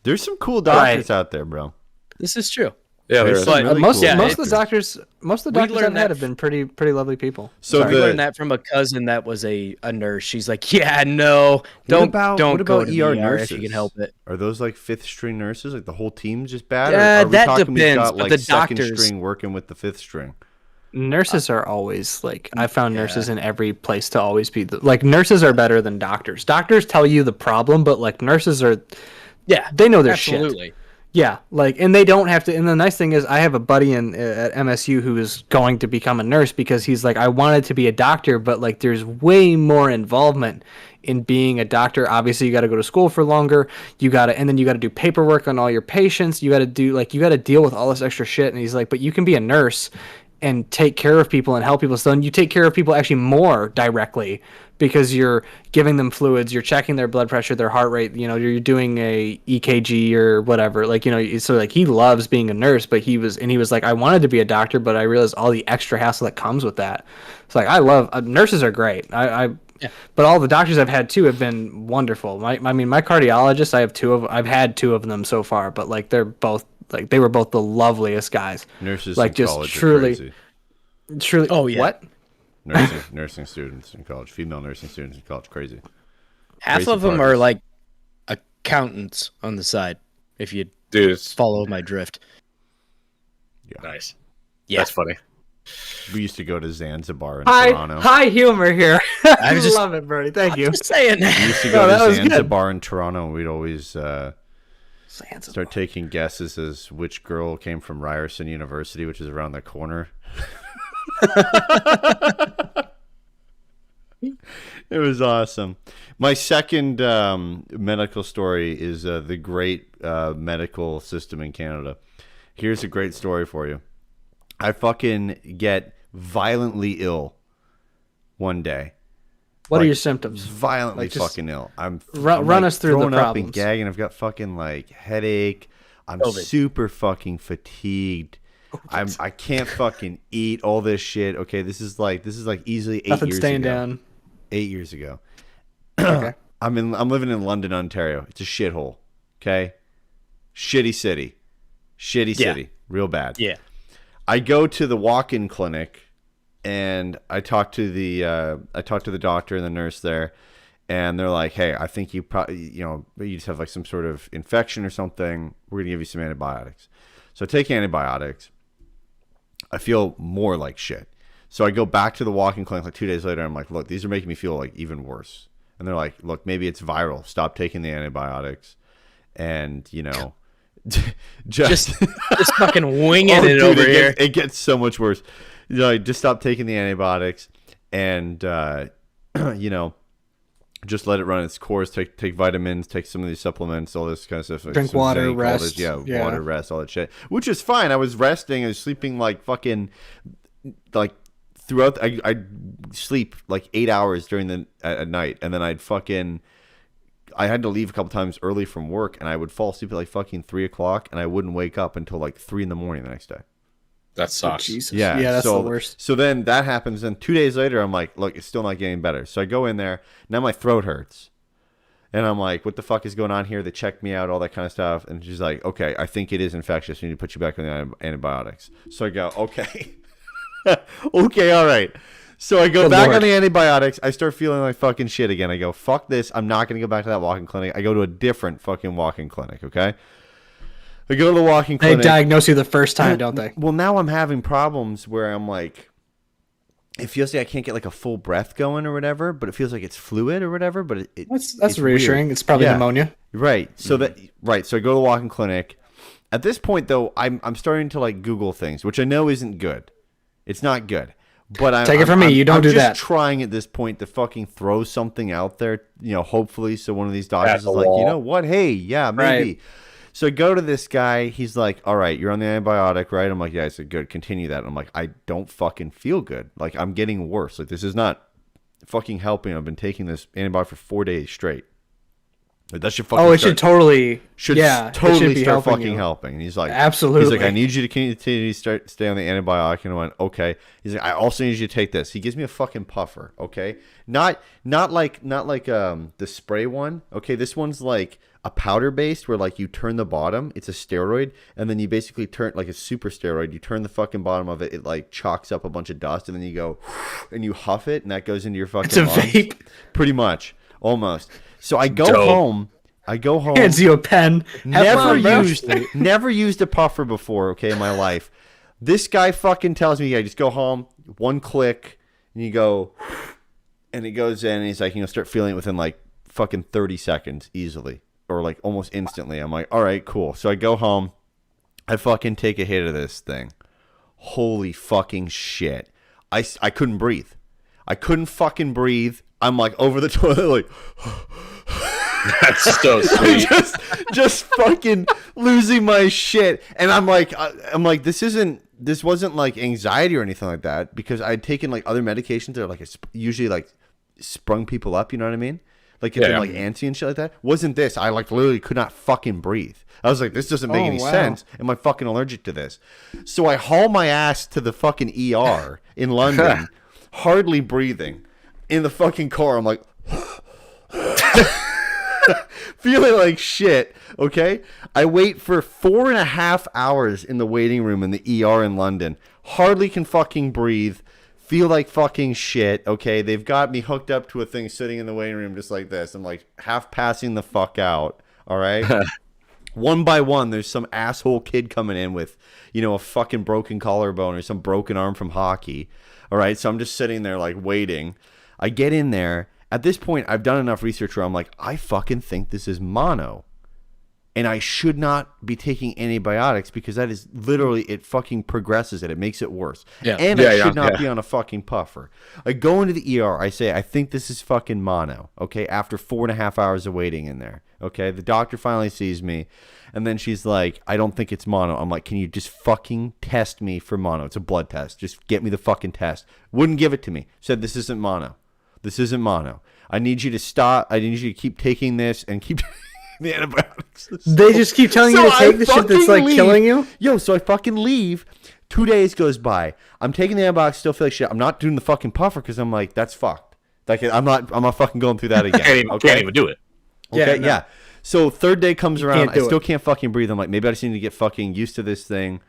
There's some cool doctors out there, bro. This is true. Yeah, There's there's some But really most cool yeah, of the doctors We I've learned had that have been pretty lovely people. So We learned that from a cousin that was a nurse. She's like, yeah, no, don't go to the ER if you can help it. Are those like fifth string nurses? Like the whole team's just bad? Yeah, or are we that talking we've depends, got but like the second doctors- string working with the fifth string? Nurses are always like, I found nurses in every place to always be like, nurses are better than doctors. Doctors tell you the problem, but like nurses are, Yeah, they know their shit. absolutely. Yeah, like, and they don't have to. And the nice thing is, I have a buddy at MSU who is going to become a nurse because he's like, I wanted to be a doctor, but like, there's way more involvement in being a doctor. Obviously, you got to go to school for longer. And then you got to do paperwork on all your patients. You got to deal with all this extra shit. And he's like, but you can be a nurse and take care of people and help people. So then you take care of people actually more directly because you're giving them fluids, you're checking their blood pressure, their heart rate, you're doing a EKG or whatever. Like, so like he loves being a nurse, but he was like, I wanted to be a doctor, but I realized all the extra hassle that comes with that. It's like, I love nurses are great. Yeah. But all the doctors I've had too have been wonderful. My cardiologist, I've had two of them so far, but like they were both the loveliest guys. Nurses like in just college truly, are crazy. truly. Oh yeah. What? Nursing students in college, female nursing students in college, crazy. Half Crazy of them parties. are like accountants on the side. If you follow my drift. Yeah. Nice. Yeah. That's funny. We used to go to Zanzibar in Toronto. High humor here. I just love it, Bernie. Thank you. Just saying. We used to go that to was good. Zanzibar in Toronto, and we'd always Zanzibar. start taking guesses as which girl came from Ryerson University, which is around the corner. It was awesome. My second medical story is the great medical system in Canada. Here's a great story for you. I fucking get violently ill one day. What are your symptoms? Violently Just fucking ill. I'm run us through the throwing up problems. and gagging. I've got fucking like headache. I'm COVID. super fucking fatigued. I can't fucking eat all this shit. Okay, this is like easily 8 Nothing years staying ago. down. 8 years ago. Okay. I'm living in London, Ontario. It's a shithole. Okay, shitty city, city, real bad. Yeah. I go to the walk-in clinic, and I talk to the doctor and the nurse there, and they're like, "Hey, I think you probably you just have like some sort of infection or something. We're gonna give you some antibiotics." So I take antibiotics. I feel more like shit. So I go back to the walk-in clinic like 2 days later. I'm like, "Look, these are making me feel like even worse." And they're like, "Look, maybe it's viral. Stop taking the antibiotics." And just fucking winging it dude, over here. It gets so much worse. Just stop taking the antibiotics and just let it run its course. Take vitamins, take some of these supplements, all this kind of stuff. Drink some water, zinc, rest. Water, rest, all that shit. Which is fine. I was resting. I was sleeping like fucking like throughout. I sleep like 8 hours during the at night, and then I had to leave a couple times early from work, and I would fall asleep at like fucking 3 o'clock, and I wouldn't wake up until like 3 a.m. the next day. That sucks. Jesus. Yeah, That's the worst. So then that happens, and 2 days later, I'm like, look, it's still not getting better. So I go in there, now my throat hurts. And I'm like, what the fuck is going on here? They checked me out, all that kind of stuff. And she's like, okay, I think it is infectious. We need to put you back on the antibiotics. So I go, okay. Okay, all right. So I go back on the antibiotics. I start feeling like fucking shit again. I go, fuck this. I'm not going to go back to that walk-in clinic. I go to a different fucking walk-in clinic, okay? I go to the walk-in clinic. They diagnose you the first time, don't they? Well, now I'm having problems where I'm like, it feels like I can't get like a full breath going or whatever, but it feels like it's fluid or whatever. But That's it's reassuring. weird. It's probably pneumonia. Right. So So I go to the walk-in clinic. At this point, though, I'm starting to like Google things, which I know isn't good. It's not good. But Take it from me. You don't do that. I'm just trying at this point to fucking throw something out there, hopefully. So one of these doctors is like, you know what? Hey, yeah, maybe. Right. So I go to this guy. He's like, all right, you're on the antibiotic, right? I'm like, yeah. I said, good. Continue that. I'm like, I don't fucking feel good. Like, I'm getting worse. Like, this is not fucking helping. I've been taking this antibiotic for 4 days straight. Like, that should fucking It totally be start helping fucking you. helping. And he's like, Absolutely. He's like, I need you to continue to stay on the antibiotic. And I went, okay. He's like, I also need you to take this. He gives me a fucking puffer. Okay. Not like the spray one. Okay. This one's like a powder based where like you turn the bottom. It's a steroid. And then you basically turn like a super steroid. You turn the fucking bottom of it. It like chalks up a bunch of dust. And then you go and you huff it. And that goes into your fucking It's a lungs. vape. Pretty much. Almost. So I go home. Hands you a pen. Never used a puffer before, okay, in my life. This guy fucking tells me, yeah, just go home, one click, and you go, and it goes in, and he's like, start feeling it within like fucking 30 seconds easily, or like almost instantly. I'm like, all right, cool. So I go home, I fucking take a hit of this thing. Holy fucking shit. I couldn't breathe. I couldn't fucking breathe. I'm like over the toilet, like... That's so sweet. just fucking losing my shit. And I'm like, this wasn't like anxiety or anything like that, because I'd taken like other medications that are like usually like sprung people up. You know what I mean? Like if they're like antsy and shit like that. Wasn't this? I like literally could not fucking breathe. I was like, this doesn't make any sense. Am I fucking allergic to this? So I haul my ass to the fucking ER in London, hardly breathing, in the fucking car. I'm like, feeling like shit. Okay. I wait for 4.5 hours in the waiting room in the ER in London. Hardly can fucking breathe. Feel like fucking shit. Okay. They've got me hooked up to a thing sitting in the waiting room just like this. I'm like half passing the fuck out. All right. One by one, there's some asshole kid coming in with, a fucking broken collarbone or some broken arm from hockey. All right. So I'm just sitting there like waiting. I get in there. At this point, I've done enough research where I'm like, I fucking think this is mono. And I should not be taking antibiotics, because that is literally, it fucking progresses it. It makes it worse. Yeah. And I should not be on a fucking puffer. I go into the ER. I say, I think this is fucking mono. Okay. After 4.5 hours of waiting in there. Okay. The doctor finally sees me. And then she's like, I don't think it's mono. I'm like, can you just fucking test me for mono? It's a blood test. Just get me the fucking test. Wouldn't give it to me. Said, this isn't mono. This isn't mono. I need you to stop. I need you to keep taking this and keep the antibiotics. They just keep telling you to take the shit that's like killing you? Yo, so I fucking leave. 2 days goes by. I'm taking the antibiotics, still feel like shit. I'm not doing the fucking puffer because I'm like, that's fucked. Like, I'm not fucking going through that again. Can't even do it. Okay, yeah. So third day comes around. I still can't fucking breathe. I'm like, maybe I just need to get fucking used to this thing.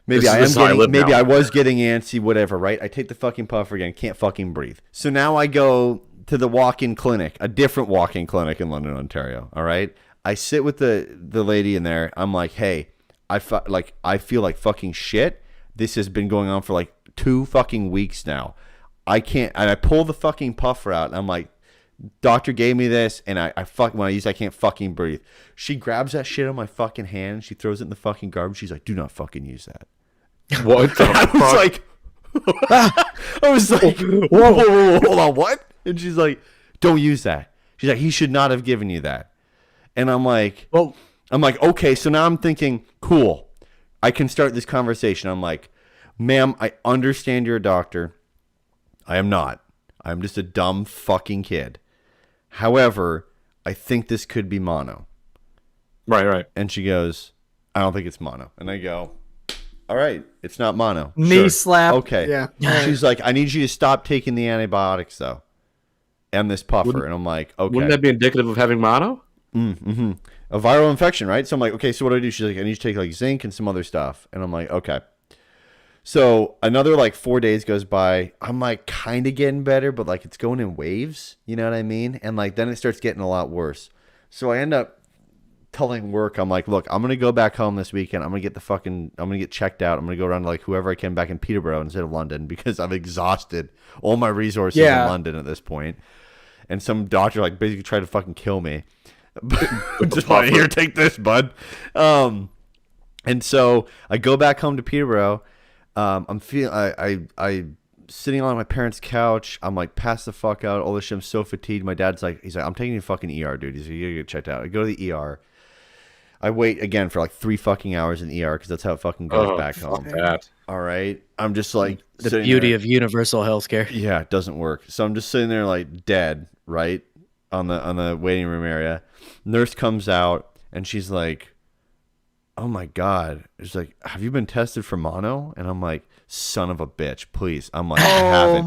Maybe I was getting antsy, whatever, right? I take the fucking puffer again, can't fucking breathe. So now I go to the walk-in clinic, a different walk-in clinic in London, Ontario, all right? I sit with the lady in there. I'm like, hey, I feel like fucking shit. This has been going on for like 2 fucking weeks now. I can't, and I pull the fucking puffer out, and I'm like, doctor gave me this, and when I use it, I can't fucking breathe. She grabs that shit on my fucking hand, she throws it in the fucking garbage. She's like, do not fucking use that. What the fuck? I was like, whoa, hold on, what? And she's like, don't use that. She's like, he should not have given you that. And I'm like, okay. So now I'm thinking, cool, I can start this conversation. I'm like, ma'am, I understand you're a doctor. I am not. I'm just a dumb fucking kid. However, I think this could be mono. Right. And she goes, I don't think it's mono. And I go, all right, it's not mono. Knee slap. Okay. Yeah. She's like, I need you to stop taking the antibiotics, though, and this puffer. And I'm like, okay. Wouldn't that be indicative of having mono? Mm-hmm. A viral infection, right? So I'm like, okay, so what do I do? She's like, I need you to take like zinc and some other stuff. And I'm like, okay. So another like 4 days goes by. I'm like kind of getting better, but like it's going in waves. You know what I mean? And like then it starts getting a lot worse. So I end up telling work, I'm like, look, I'm going to go back home this weekend. I'm going to get checked out. I'm going to go around to like whoever I can back in Peterborough instead of London, because I've exhausted all my resources in London at this point. And some doctor like basically tried to fucking kill me. Just like, here, take this, bud. And so I go back home to Peterborough. I'm sitting on my parents' couch. I'm like passed the fuck out. All this shit. I'm so fatigued. My dad's like, he's like, I'm taking you to fucking ER, dude. He's like, you gotta get checked out. I go to the ER. I wait again for like 3 fucking hours in the ER because that's how it fucking goes back home. That. All right. I'm just like the beauty of universal healthcare. Yeah, it doesn't work. So I'm just sitting there like dead, right, on the waiting room area. Nurse comes out and she's like, oh my God. She's like, have you been tested for mono? And I'm like, son of a bitch, please. I'm like, I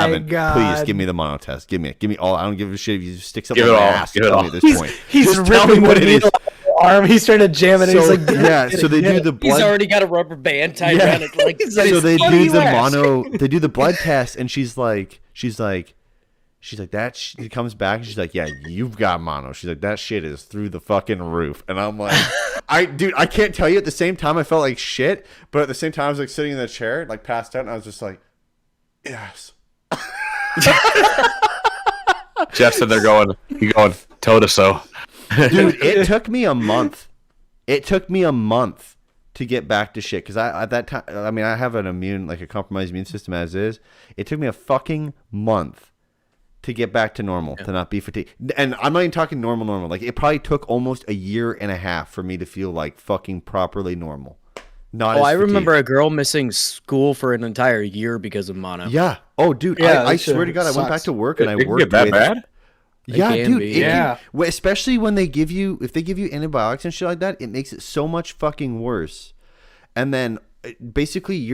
haven't. God. Please give me the mono test. Give me all. I don't give a shit if you stick something Give in it my all. ass. Give it Tell all. me at this point. He's Just tell me ripping what the it is. needle off the arm. He's trying to jam it. And he's like, yeah. So they do the blood. He's already got a rubber band tied around it. Like, so they do the mono. They do the blood test, and she's like, that. She comes back, and she's like, yeah, you've got mono. She's like, that shit is through the fucking roof. And I'm like, I can't tell you. At the same time, I felt like shit, but at the same time, I was like sitting in the chair, like passed out, and I was just like, yes. Jeff's in there going toe so. Dude, it took me a month. It took me a month to get back to shit because at that time, I mean, I have a compromised immune system as is. It took me a fucking month to get back to normal, to not be fatigued. And I'm not even talking normal. Like, it probably took almost a year and a half for me to feel like fucking properly normal. Not. I remember a girl missing school for an entire year because of mono. Yeah. Oh, dude. Yeah, I swear to God, I went back to work and I It can worked get that with. bad? Yeah, can dude. be, Especially when if they give you antibiotics and shit like that, it makes it so much fucking worse. And then basically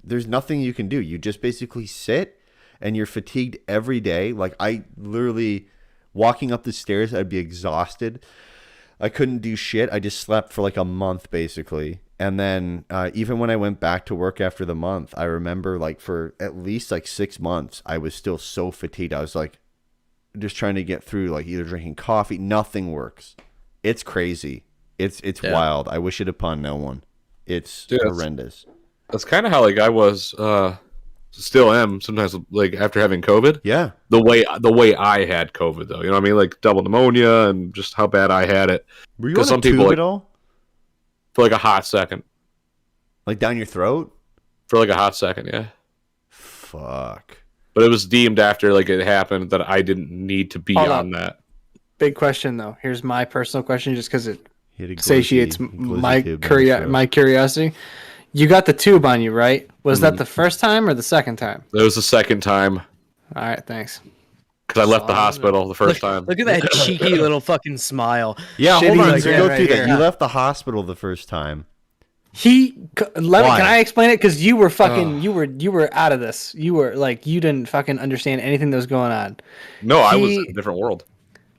there's nothing you can do. You just basically sit and you're fatigued every day. Like, I literally, walking up the stairs, I'd be exhausted. I couldn't do shit. I just slept for like a month basically. And then even when I went back to work after the month, I remember like for at least like 6 months, I was still so fatigued. I was like just trying to get through, like either drinking coffee. Nothing works. It's crazy. It's wild. I wish it upon no one. It's horrendous. That's kind of how like I was, still am sometimes. Like after having COVID, Yeah. the way I had COVID though, you know what I mean? Like double pneumonia and just how bad I had it. Were you on some a tube people at all? For like a hot second. Like down your throat? For like a hot second, yeah. Fuck. But it was deemed after like it happened that I didn't need to be on that. Big question though. Here's my personal question, just because it He had a satiates glizzy my tube down his throat. my curiosity. You got the tube on you, right? Was that the first time or the second time? It was the second time All right, thanks. because I left the hospital the first time. Look at that cheeky little fucking smile. Yeah, Shitty hold on. like So that go right through that. here. You left the hospital the first time. Can I explain it? Because you were fucking, you were out of this. You were like, you didn't fucking understand anything that was going on. No, I was in a different world.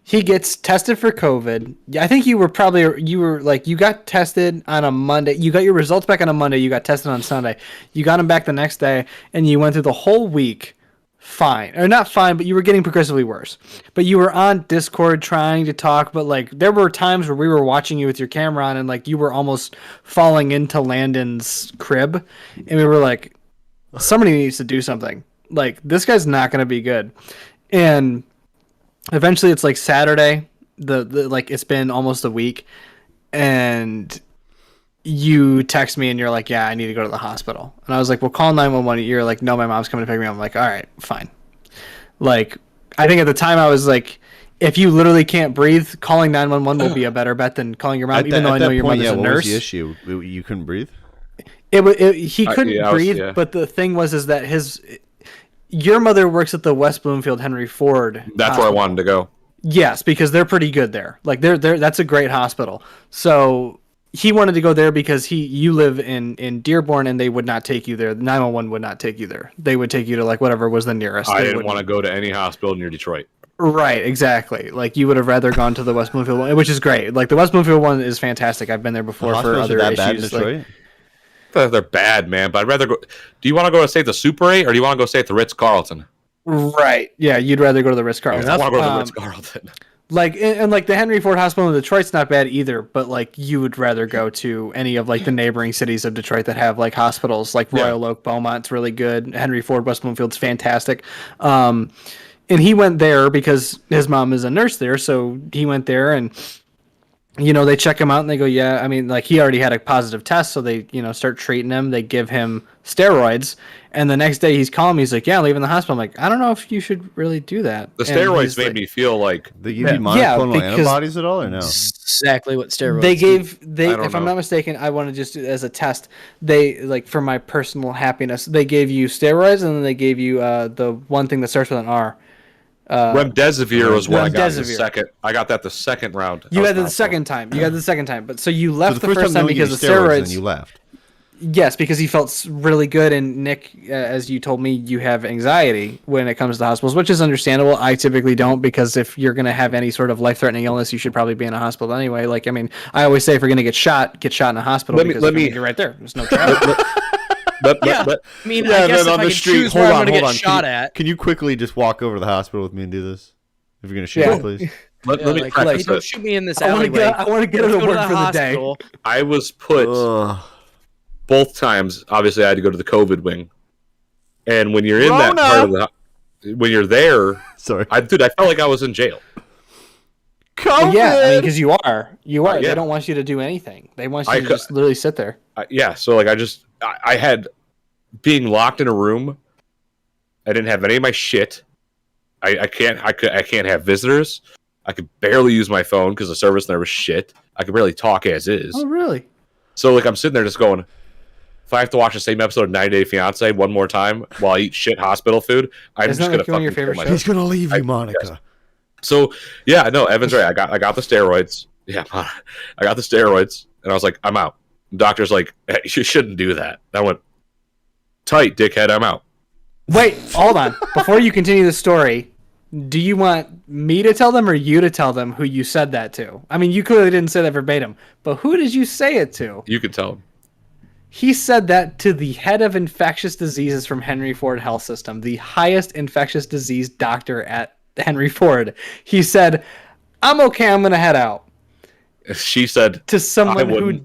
He gets tested for COVID. I think you got tested on a Monday. You got your results back on a Monday. You got tested on Sunday. You got them back the next day, and you went through the whole week fine. Or not fine, but you were getting progressively worse. But you were on Discord trying to talk, but like there were times where we were watching you with your camera on and like you were almost falling into Landon's crib, and we were like, somebody needs to do something. Like, this guy's not going to be good. And eventually it's like Saturday, the like it's been almost a week, and you text me and you're like, yeah, I need to go to the hospital. And I was like, well, call 911. You're like, no, my mom's coming to pick me up. I'm like, all right, fine. Like, I think at the time I was like, if you literally can't breathe, calling 911 will be a better bet than calling your mom, even though I know your mother's a nurse. What was the issue? You couldn't breathe? He couldn't breathe, yeah. but the thing was that your mother works at the West Bloomfield Henry Ford. That's where I wanted to go. Yes, because they're pretty good there. Like that's a great hospital. So he wanted to go there because you live in Dearborn and they would not take you there. 911 would not take you there. They would take you to like whatever was the nearest. I didn't want to go to any hospital near Detroit. Right, exactly. Like you would have rather gone to the West Bloomfield one, which is great. Like the West Bloomfield one is fantastic. I've been there before for other that issues. bad in Detroit? They're bad, man. But I'd rather go. Do you want to go to stay at the Super 8 or do you want to go stay at the Ritz Carlton? Right. Yeah, you'd rather go to the Ritz Carlton. I want to go to the Ritz Carlton. Like and like the Henry Ford Hospital in Detroit's not bad either, but like you would rather go to any of like the neighboring cities of Detroit that have like hospitals. Like Royal Oak, Beaumont's really good. Henry Ford, West Bloomfield's fantastic. And he went there because his mom is a nurse there, so he went there and they check him out and they go, yeah, I mean, like he already had a positive test, so they, start treating him. They give him steroids, and the next day he's calling me. He's like, yeah, I'm leaving the hospital. I'm like, I don't know if you should really do that. The steroids made me feel like they give you monoclonal antibodies at all or no? Exactly what steroids. If I'm not mistaken, I want to just do it as a test. They like for my personal happiness, they gave you steroids and then they gave you the one thing that starts with an R. Remdesivir was what I got the Remdesivir. second. I got that the second round. You had it the second time. But so you left the first time because of steroids. And steroids. you left. Yes, because he felt really good. And Nick, as you told me, you have anxiety when it comes to hospitals, which is understandable. I typically don't, because if you're going to have any sort of life-threatening illness, you should probably be in a hospital anyway. Like, I mean, I always say if you're going to get shot in a hospital you're right there. There's no travel. I mean, I guess if on I the could street. choose Hold where on, I'm going to hold get on. shot at. Can you quickly just walk over to the hospital with me and do this? If you're going to shoot me, please. Let me Like, preface don't it. shoot me in this I want alleyway. to get her to Let's go work for the day. hospital. I was put both times. Obviously, I had to go to the COVID wing, and when you're in that part of when you're there, Sorry, I felt like I was in jail. COVID. Yeah, I mean, because you are. Yeah. They don't want you to do anything. They want you to just literally sit there. So like I had being locked in a room. I didn't have any of my shit. I can't have visitors. I could barely use my phone because the service there was shit. I could barely talk as is. Oh, really? So like I'm sitting there just going, if I have to watch the same episode of 90 Day Fiance one more time while I eat shit hospital food, I'm Isn't just that gonna like one of your fucking favorite kill shows? He's gonna leave you, Monica. Yes. So yeah, no, Evan's right. I got the steroids. Yeah, I got the steroids, and I was like, I'm out. The doctor's like, hey, you shouldn't do that. I went, tight, dickhead. I'm out. Wait, hold on. Before you continue the story, do you want me to tell them or you to tell them who you said that to? I mean, you clearly didn't say that verbatim, but who did you say it to? You can tell him. He said that to the head of infectious diseases from Henry Ford Health System, the highest infectious disease doctor at Henry Ford. He said, I'm okay, I'm going to head out. She said To someone who,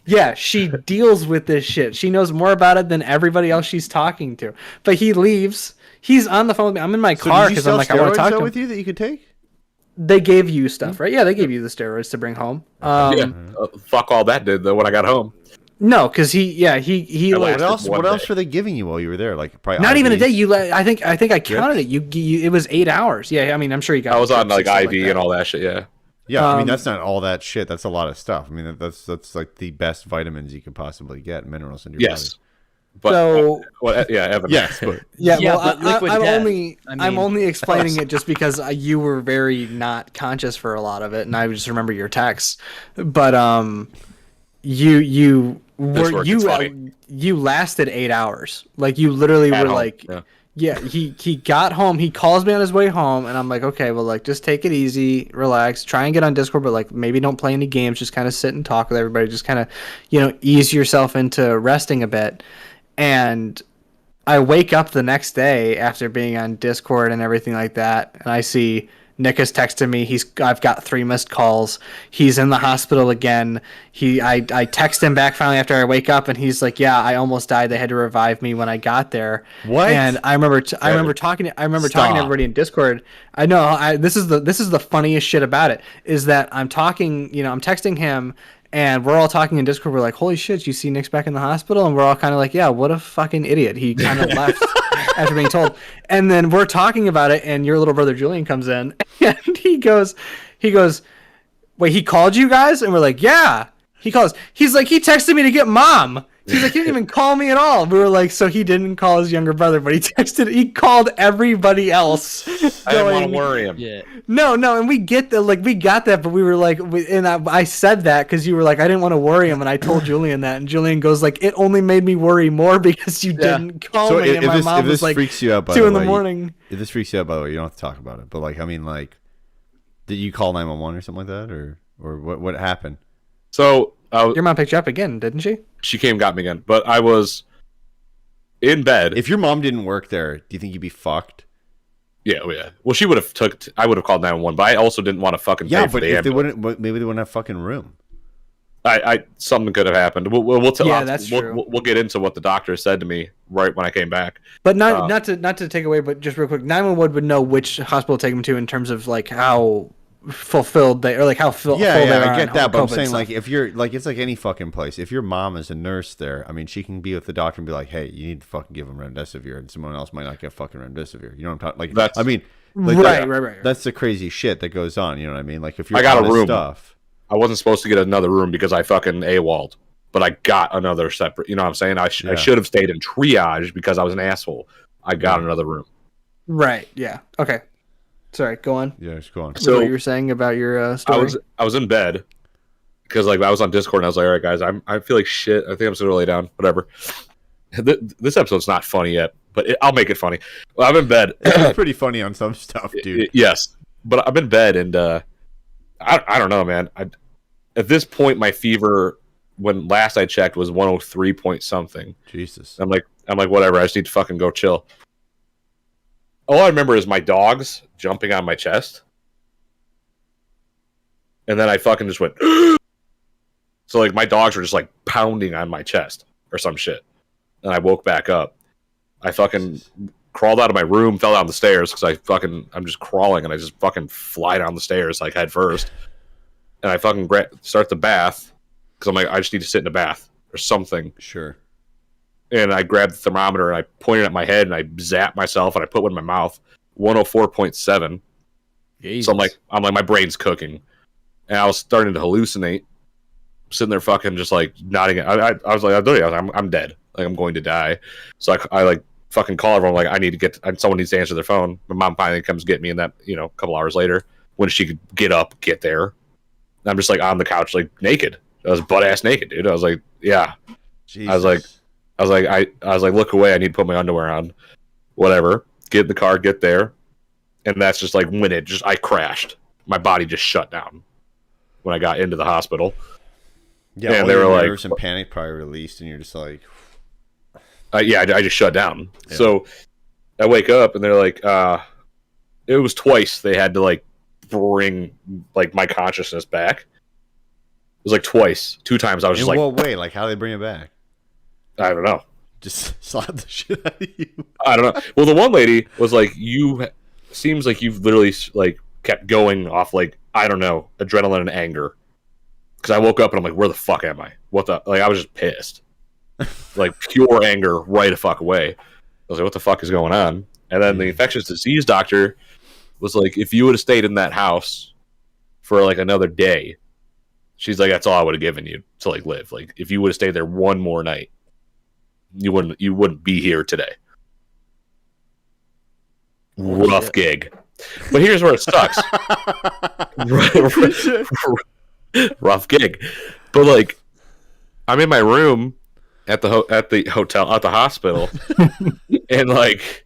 yeah, she deals with this shit. She knows more about it than everybody else she's talking to. But he leaves. He's on the phone with me. I'm in my car because I'm like, I want to talk to him. with you that you could take? They gave you stuff, right? Yeah, they gave you the steroids to bring home. fuck all that did though when I got home. No, because he What else? one What else day. were they giving you while you were there? Like probably not even a IVs? day. I think I counted it. You it was 8 hours. Yeah, I mean, I'm sure you got. I was on trips like and IV stuff and all that shit. Yeah. Yeah, I mean Um, that's not all that shit. That's a lot of stuff. I mean that's like the best vitamins you could possibly get, minerals in your Yes. body. But So yeah, Evan. Yes, but yeah, Yeah, well, but liquid I'm death. only I mean- I'm only explaining it just because you were very not conscious for a lot of it, and I just remember your texts. But you This were work, it's funny. you lasted 8 hours. Like you literally At were home, like. yeah. Yeah, he got home. He calls me on his way home, and I'm like, okay, well, like, just take it easy, relax, try and get on Discord, but like, maybe don't play any games. Just kind of sit and talk with everybody. Just kind of, ease yourself into resting a bit. And I wake up the next day after being on Discord and everything like that, and I see Nick has texted me. I've got 3 missed calls. He's in the hospital again. I text him back finally after I wake up, and he's like, "Yeah, I almost died. They had to revive me when I got there." What? And I remember talking to everybody in Discord. I know. This is the funniest shit about it is that I'm talking. I'm texting him. And we're all talking in Discord. We're like, holy shit, you see Nick's back in the hospital? And we're all kind of like, yeah, what a fucking idiot. He kind of left after being told. And then we're talking about it, and your little brother Julian comes in, and he goes, wait, he called you guys? And we're like, yeah. He's like, he texted me to get mom. He's like, he didn't even call me at all. We were like, so he didn't call his younger brother, but he called everybody else. I didn't want to worry him. Yeah. No, and we got that, but we were like, I said that because you were like, I didn't want to worry him, and I told Julian that, and Julian goes like, it only made me worry more because you didn't call So me, and my mom was like, freaks you out, by 2 the in the way, morning. If this freaks you out, by the way, you don't have to talk about it. But like, I mean, like, did you call 911 or something like that, or what happened? So Your mom picked you up again, didn't she? she came and got me again, but I was in bed. If your mom didn't work there, do you think you'd be fucked? Yeah. Well, she would have I would have called 911, but I also didn't want to fucking Yeah, pay for but the if they ambulance. wouldn't, maybe they wouldn't have fucking room. Something could have happened. We'll tell. Yeah, that's true. We'll get into what the doctor said to me right when I came back. But not to take away, but just real quick, 911 would know which hospital to take them to in terms of like how fulfilled they, or like how full they are. I get on that, but I'm COVID saying stuff. like if you're like, it's like any fucking place. If your mom is a nurse there, I mean, she can be with the doctor and be like, hey, you need to fucking give him remdesivir, and someone else might not get fucking remdesivir. You know what I'm talking? Like That's- I mean, like, Right. That's the crazy shit that goes on. You know what I mean? Like if you're I got on a this room. stuff. I wasn't supposed to get another room because I fucking AWOL'd, but I got another separate. You know what I'm saying? I Yeah. should have stayed in triage because I was an asshole. I got another room. Right. Yeah. Okay. Sorry. Go on. Yeah, just go on. So So- what you were saying about your story? I was in bed because like I was on Discord and I was like, all right, guys, I feel like shit. I think I'm just gonna lay down. Whatever. This episode's not funny yet, but I'll make it funny. Well, I'm in bed. It's pretty funny on some stuff, dude. Yes, but I'm in bed and I don't know, man. At this point, my fever, when last I checked, was 103 point something. Jesus. I'm like whatever. I just need to fucking go chill. All I remember is my dogs jumping on my chest, and then I fucking just went. So like my dogs were just like pounding on my chest or some shit, and I woke back up. I fucking crawled out of my room, fell down the stairs because I'm just crawling, and I just fucking fly down the stairs like head first, and I fucking start the bath because I'm like I just need to sit in a bath or something. Sure. And I grabbed the thermometer and I pointed at my head and I zapped myself and I put one in my mouth. 104.7. Jesus. So I'm like, my brain's cooking, and I was starting to hallucinate. Sitting there, fucking just like nodding. I was like, I'm dead. Like I'm going to die. So I like fucking call everyone. Like I need to someone needs to answer their phone. My mom finally comes get me, and that a couple hours later, when she could get up, get there, and I'm just like on the couch, like naked. I was butt ass naked, dude. I was like, yeah. Jesus. I was like, look away. I need to put my underwear on. Whatever. Get in the car. Get there. And that's just like when I crashed. My body just shut down when I got into the hospital. Yeah, and all they your were nerves like, and panic probably released, and you're just like, I just shut down. Yeah. So I wake up and they're like, it was twice they had to like bring like my consciousness back. It was like twice, 2 times. I was in just like, what way? Like, how do they bring it back? I don't know. Just slap the shit out of you. I don't know. Well, the one lady was like, seems like you've literally like kept going off like, I don't know, adrenaline and anger. Because I woke up and I'm like, where the fuck am I? What the? Like, I was just pissed. Like, pure anger right a fuck away. I was like, what the fuck is going on? And then the infectious disease doctor was like, if you would have stayed in that house for like another day, she's like, that's all I would have given you to like live. Like, if you would have stayed there one more night, you wouldn't be here today. Rough gig. But here's where it sucks. Rough gig. But like, I'm in my room at the hotel at the hospital, and like,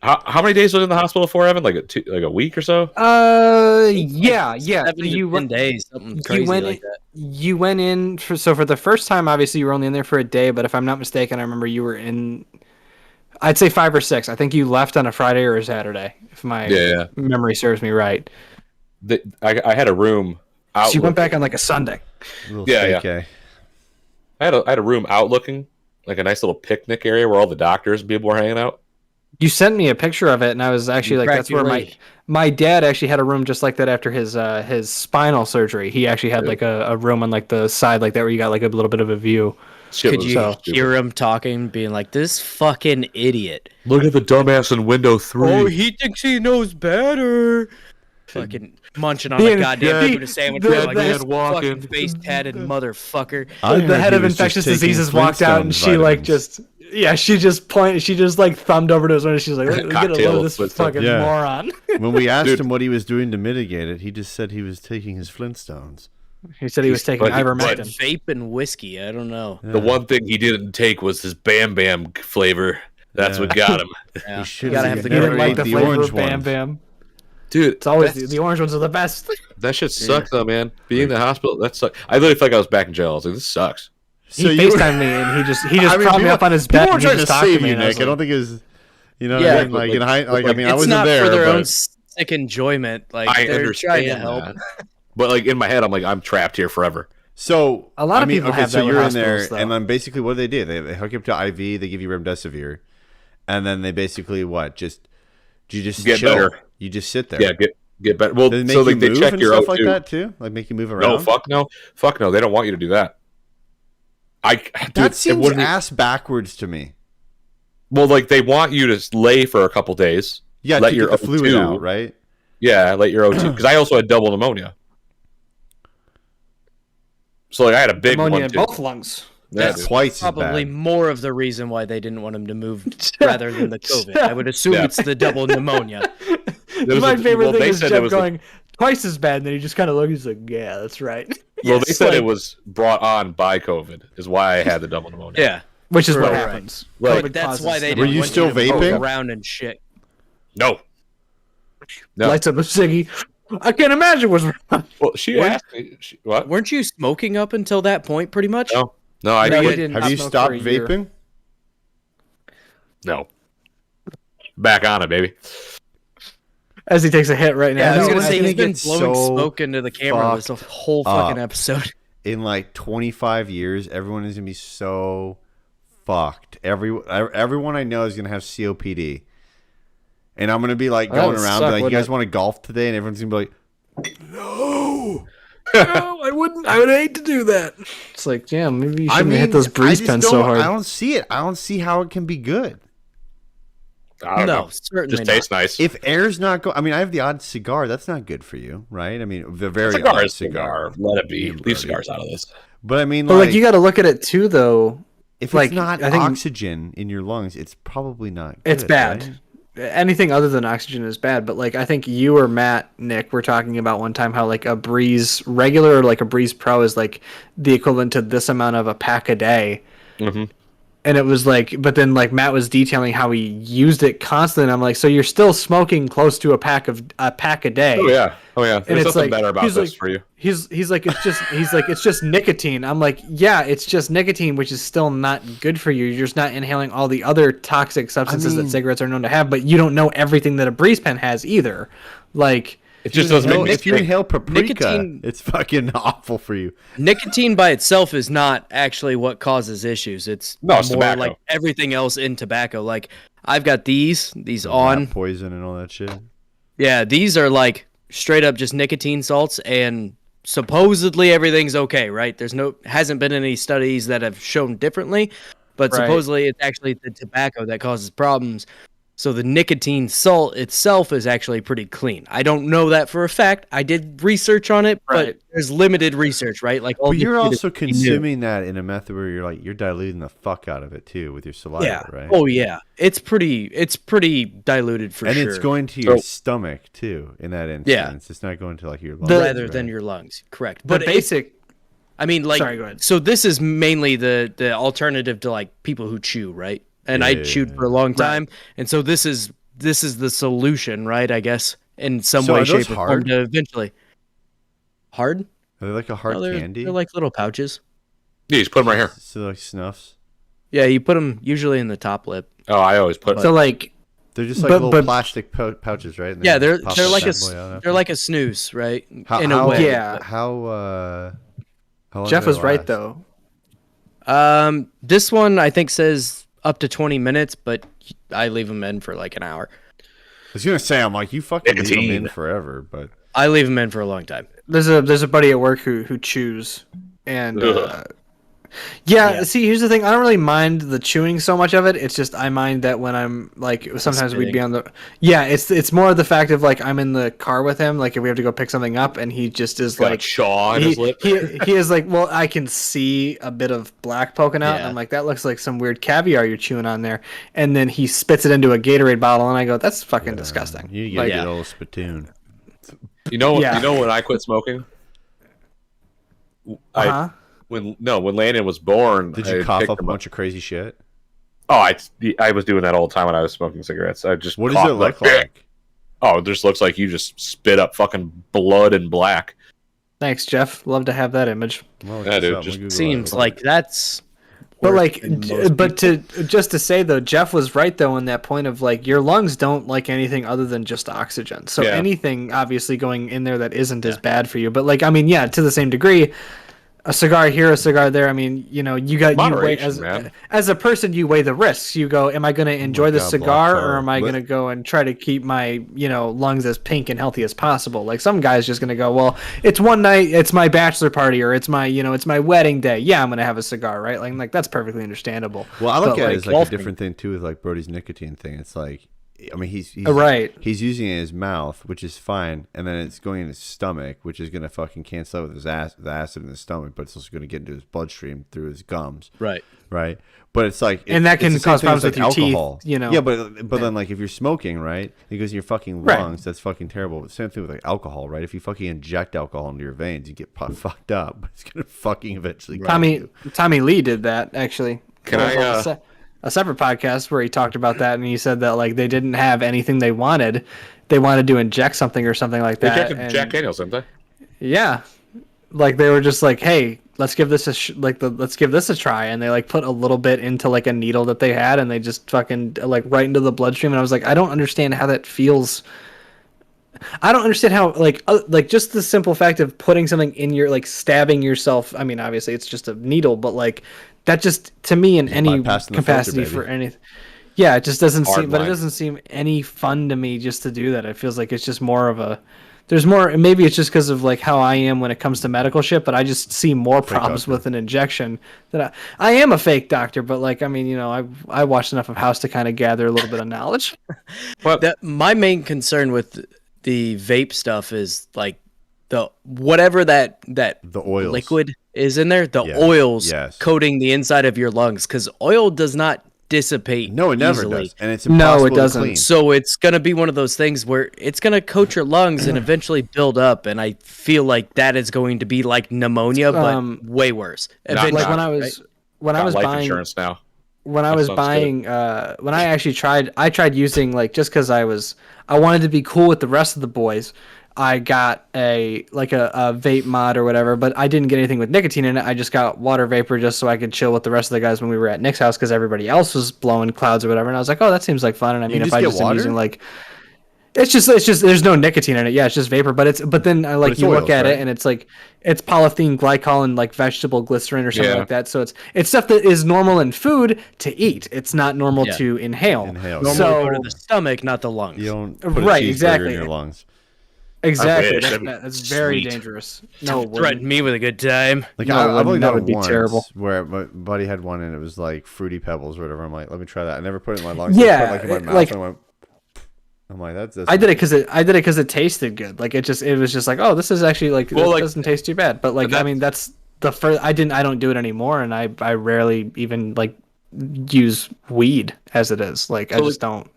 how many days was I in the hospital for, Evan? Like a week or so? Yeah. 7 to 10 days, something crazy like that. You went in for the first time. Obviously, you were only in there for a day, but if I'm not mistaken, I remember you were in. I'd say 5 or 6. I think you left on a Friday or a Saturday, if my memory serves me right. I had a room out. So you went back on like a Sunday. Okay. I had a room outlooking, like a nice little picnic area where all the doctors and people were hanging out. You sent me a picture of it, and I was actually like, that's where my dad actually had a room just like that after his spinal surgery. He actually had like a room on like the side like that where you got like a little bit of a view. Could you hear him talking, being like, this fucking idiot? Look at the dumbass in window 3. Oh, he thinks he knows better. Fucking munching on a goddamn tuna sandwich like this fucking face-tatted motherfucker. The head of infectious diseases walked out, and she like she just like thumbed over to his window. She's like, "Get a load of this fucking moron." When we asked him what he was doing to mitigate it, he just said he was taking his Flintstones. He said he was taking ivermectin. Vape and whiskey. I don't know. The one thing he didn't take was his Bam Bam flavor. That's what got him. Yeah. He gotta have he the never like ate the orange flavor of Bam ones. Bam. Dude, It's always the orange ones are the best. that shit sucks though, man. Being in the hospital, that sucks. I literally felt like I was back in jail. I was like, this sucks. So He you were- FaceTimed me, and he just propped me up on his bed. People were And he trying to just talked save me, you, and I was Nick. I like, don't think it was, Yeah, I mean, like in high, like I mean, I it's wasn't not there, for their but own sick enjoyment. Like I they're trying understand to help. that. But like in my head, I'm like, I'm trapped here forever. so A lot of I mean, people okay, have so that with you're in there, hospitals, though. and then basically, what do? They hook you up to IV. They give you remdesivir, and then they basically what? You just Get chill. better. You just sit there. Yeah, get better. Well, Do they make so you like they move check and your stuff O2. like that too? Like make you move around? No, fuck no. They don't want you to do that. Dude, That it seems wouldn't- ass backwards to me. Well, like they want you to lay for a couple days. Yeah, let to your get the fluid O2 out, right? Yeah, let your O2 because I also had double pneumonia. So like I had a big pneumonia one in too. both lungs. Yeah, That's dude. twice as Probably bad. more of the reason why they didn't want him to move rather than the COVID. I would assume it's the double pneumonia. My favorite thing they is said Jeff it was going twice as bad, and then he just kind of looked. He's like, "Yeah, that's right." Well, they Yes, said like- it was brought on by COVID, is why I had the double pneumonia. Yeah, Which is what Right. happens. Like, but that's why they Were didn't you want still you to move vaping? around and shit. No. No. Lights up a ciggy. I can't imagine what's wrong. Well, she asked me. What? Weren't you smoking up until that point, pretty much? No, I No, you didn't. didn't. Have you smoke stopped for a year. vaping? No. Back on it, baby. As he takes a hit right now. Yeah, I was No, gonna I say he's think been it's blowing so smoke into the camera this whole fucking episode. In like 25 years, everyone is gonna be so fucked. Everyone I know is gonna have COPD, and I'm gonna be like That going would around, suck, be like, "You wouldn't guys it? want to golf today?" And everyone's gonna be like, No, I wouldn't. I would hate to do that. It's like, yeah, maybe you shouldn't hit those I breeze just pens so don't- hard. I don't see it. I don't see how it can be good. I don't No, know. certainly Just not. tastes nice. If air's not go, I mean, I have the odd cigar. That's not good for you, right? I mean, the very cigar odd is cigar. cigar. Let it be. Damn, Leave Brody. cigars out of this. But I mean, But like you got to look at it too, though. if like, it's not I think oxygen in your lungs, it's probably not. Good, it's bad. right? Anything other than oxygen is bad. But like I think you or Matt, Nick, were talking about one time how like a Breeze regular or like a Breeze Pro is like the equivalent to this amount of a pack a day. Mm-hmm. And it was like, but then like Matt was detailing how he used it constantly. And I'm like, so you're still smoking close to a pack a day. Oh yeah. And There's it's something like, better about he's this like, for you. he's like, it's just nicotine. I'm like, yeah, it's just nicotine, which is still not good for you. You're just not inhaling all the other toxic substances that cigarettes are known to have, but you don't know everything that a Breeze Pen has either. Like, It just doesn't make me If you think. inhale paprika, Nicotine- it's fucking awful for you. Nicotine by itself is not actually what causes issues. It's No, it's more tobacco. like everything else in tobacco. Like I've got these Rat on. poison and all that shit. Yeah, these are like straight up just nicotine salts, and supposedly everything's okay, right? Hasn't been any studies that have shown differently, but Right. supposedly it's actually the tobacco that causes problems. So the nicotine salt itself is actually pretty clean. I don't know that for a fact. I did research on it, Right. but there's limited research, right? Like all But this you're shit is also pretty new. consuming that in a method where you're diluting the fuck out of it too with your saliva, Yeah. right? Oh yeah. It's pretty diluted for and sure. it's going to your So- stomach too in that instance. Yeah. It's not going to like your lungs. rather right? than your lungs. Correct. the But basic. I mean, like, Sorry, go ahead. so this is mainly the alternative to like people who chew, right? And I Yeah. chewed for a long time, and so this is the solution, right? I guess in some So way, are those shape, or form hard? to eventually hard. Are they like a hard No, they're, candy? they're like little pouches. Yeah, just put them right here. So like snuffs. Yeah, you put them usually in the top lip. Oh, I always put. So like, They're just like But- little but- plastic pouches, right? And Yeah, they they're pop they're the like a bad s- boy out after. they're like a snooze, right? How- in how- a way. yeah. How long Jeff do they was right last? though. This one I think says up to 20 minutes, but I leave them in for like an hour. I was gonna say, I'm like, you fucking leave them in Nicotine. forever, but I leave them in for a long time. There's a buddy at work who chews, and Ugh. yeah. See, here's the thing. I don't really mind the chewing so much of it. It's just I mind that when I'm like sometimes we'd be on the It's more of the fact of like I'm in the car with him. Like if we have to go pick something up, and he just is got a like chaw on his lip. he is like, well, I can see a bit of black poking out. And Yeah. I'm like, that looks like some weird caviar you're chewing on there. And then he spits it into a Gatorade bottle, and I go, that's fucking disgusting. you get Like, a yeah. good old spittoon. You know, Yeah. you know when I quit smoking. uh-huh. When Landon was born, Did I you cough picked up a him bunch of crazy shit? Oh, I was doing that all the time when I was smoking cigarettes. I just What does coughed it look like? Oh, it just looks like you just spit up fucking blood and black. Thanks, Jeff. Love to have that image. Well, Yeah, dude, I'm just gonna Google Seems it. like that's. But worse like, than most but to just to say though, Jeff was right though in that point of like your lungs don't like anything other than just oxygen. So Yeah. anything obviously going in there that isn't as bad for you. But like, I mean, yeah, to the same degree, a cigar here, a cigar there. I mean, you know, you weigh Moderation, man. as a person, you weigh the risks. You go, am I going to enjoy the God, cigar, Black or Tar. am I But- going to go and try to keep my lungs as pink and healthy as possible? Like some guys just going to go, well, it's one night, it's my bachelor party, or it's my it's my wedding day. Yeah, I'm going to have a cigar, right? Like that's perfectly understandable. Well, I look But, at it like, as like golfing. a different thing too with like Brody's nicotine thing. It's like, I mean, he's Right. He's using it in his mouth, which is fine, and then it's going in his stomach, which is gonna fucking cancel out with his the acid in his stomach, but it's also gonna get into his bloodstream through his gums, Right. right? But it's like, And that it's can the same cause thing as, problems with your teeth, alcohol. you know? Yeah, but then like if you're smoking, right, it goes in your fucking Right. lungs. That's fucking terrible. Same thing with like alcohol, right? If you fucking inject alcohol into your veins, you get fucked up. But it's gonna fucking eventually. kill you. Tommy Lee did that actually. Can There I, was a separate podcast where he talked about that, and he said that like they didn't have anything they wanted. They wanted to inject something or something like They that. injected and- Jack Daniels, didn't they? Yeah, like they were just like, hey, let's give this let's give this a try, and they like put a little bit into like a needle that they had, and they just fucking like right into the bloodstream. And I was like, I don't understand how that feels. I don't understand how like just the simple fact of putting something in your like stabbing yourself. I mean, obviously it's just a needle, but like that just to me in any bypassing the capacity filter, for anything. Yeah, it just doesn't Hard seem, but it line. doesn't seem any fun to me just to do that. It feels like it's just more of a there's more. Maybe it's just because of like how I am when it comes to medical shit, but I just see more problems doctor. with an injection. That I am a fake doctor, but like I mean, I watched enough of House to kind of gather a little bit of knowledge. But My main concern with the vape stuff is like the whatever that The oils. liquid is in there, the Yes, oils yes. coating the inside of your lungs, because oil does not dissipate. No, it never easily. does, and it's No, impossible it doesn't. to clean. So it's gonna be one of those things where it's gonna coat your lungs and eventually build up, and I feel like that is going to be like pneumonia, but way worse. Not- Eventually, Like when I was right? when I got was life buying insurance now. when I That was sounds buying when I actually tried using like just because I wanted to be cool with the rest of the boys. I got a vape mod or whatever, but I didn't get anything with nicotine in it. I just got water vapor just so I could chill with the rest of the guys when we were at Nick's house because everybody else was blowing clouds or whatever. And I was like, oh, that seems like fun. And I mean, just if I get just am water? using like, it's just there's no nicotine in it. Yeah, it's just vapor. But then I like it's you look oils, at right? it and it's like it's polythene glycol and like vegetable glycerin or something Yeah. like that. So it's stuff that is normal in food to eat. It's not normal Yeah. to inhale. Normally So go to the stomach, not the lungs. You don't put a Right, cheeseburger exactly. in your lungs. Exactly. wish. That's very Sweet. dangerous. No, it Threaten wouldn't. me with a good time. Like No, I've only that done would it be once, terrible. where my buddy had one and it was like fruity pebbles or whatever. I'm like, let me try that. I never put it in my lungs. Yeah, I put it, like in my mouth. like- And I went. I'm like, that's. I did it because it tasted good. Like it was just like, oh, this is actually like Well, it like- doesn't taste too bad. But like But I mean that's the first. I don't do it anymore, and I rarely even like use weed as it is. Like I So, just don't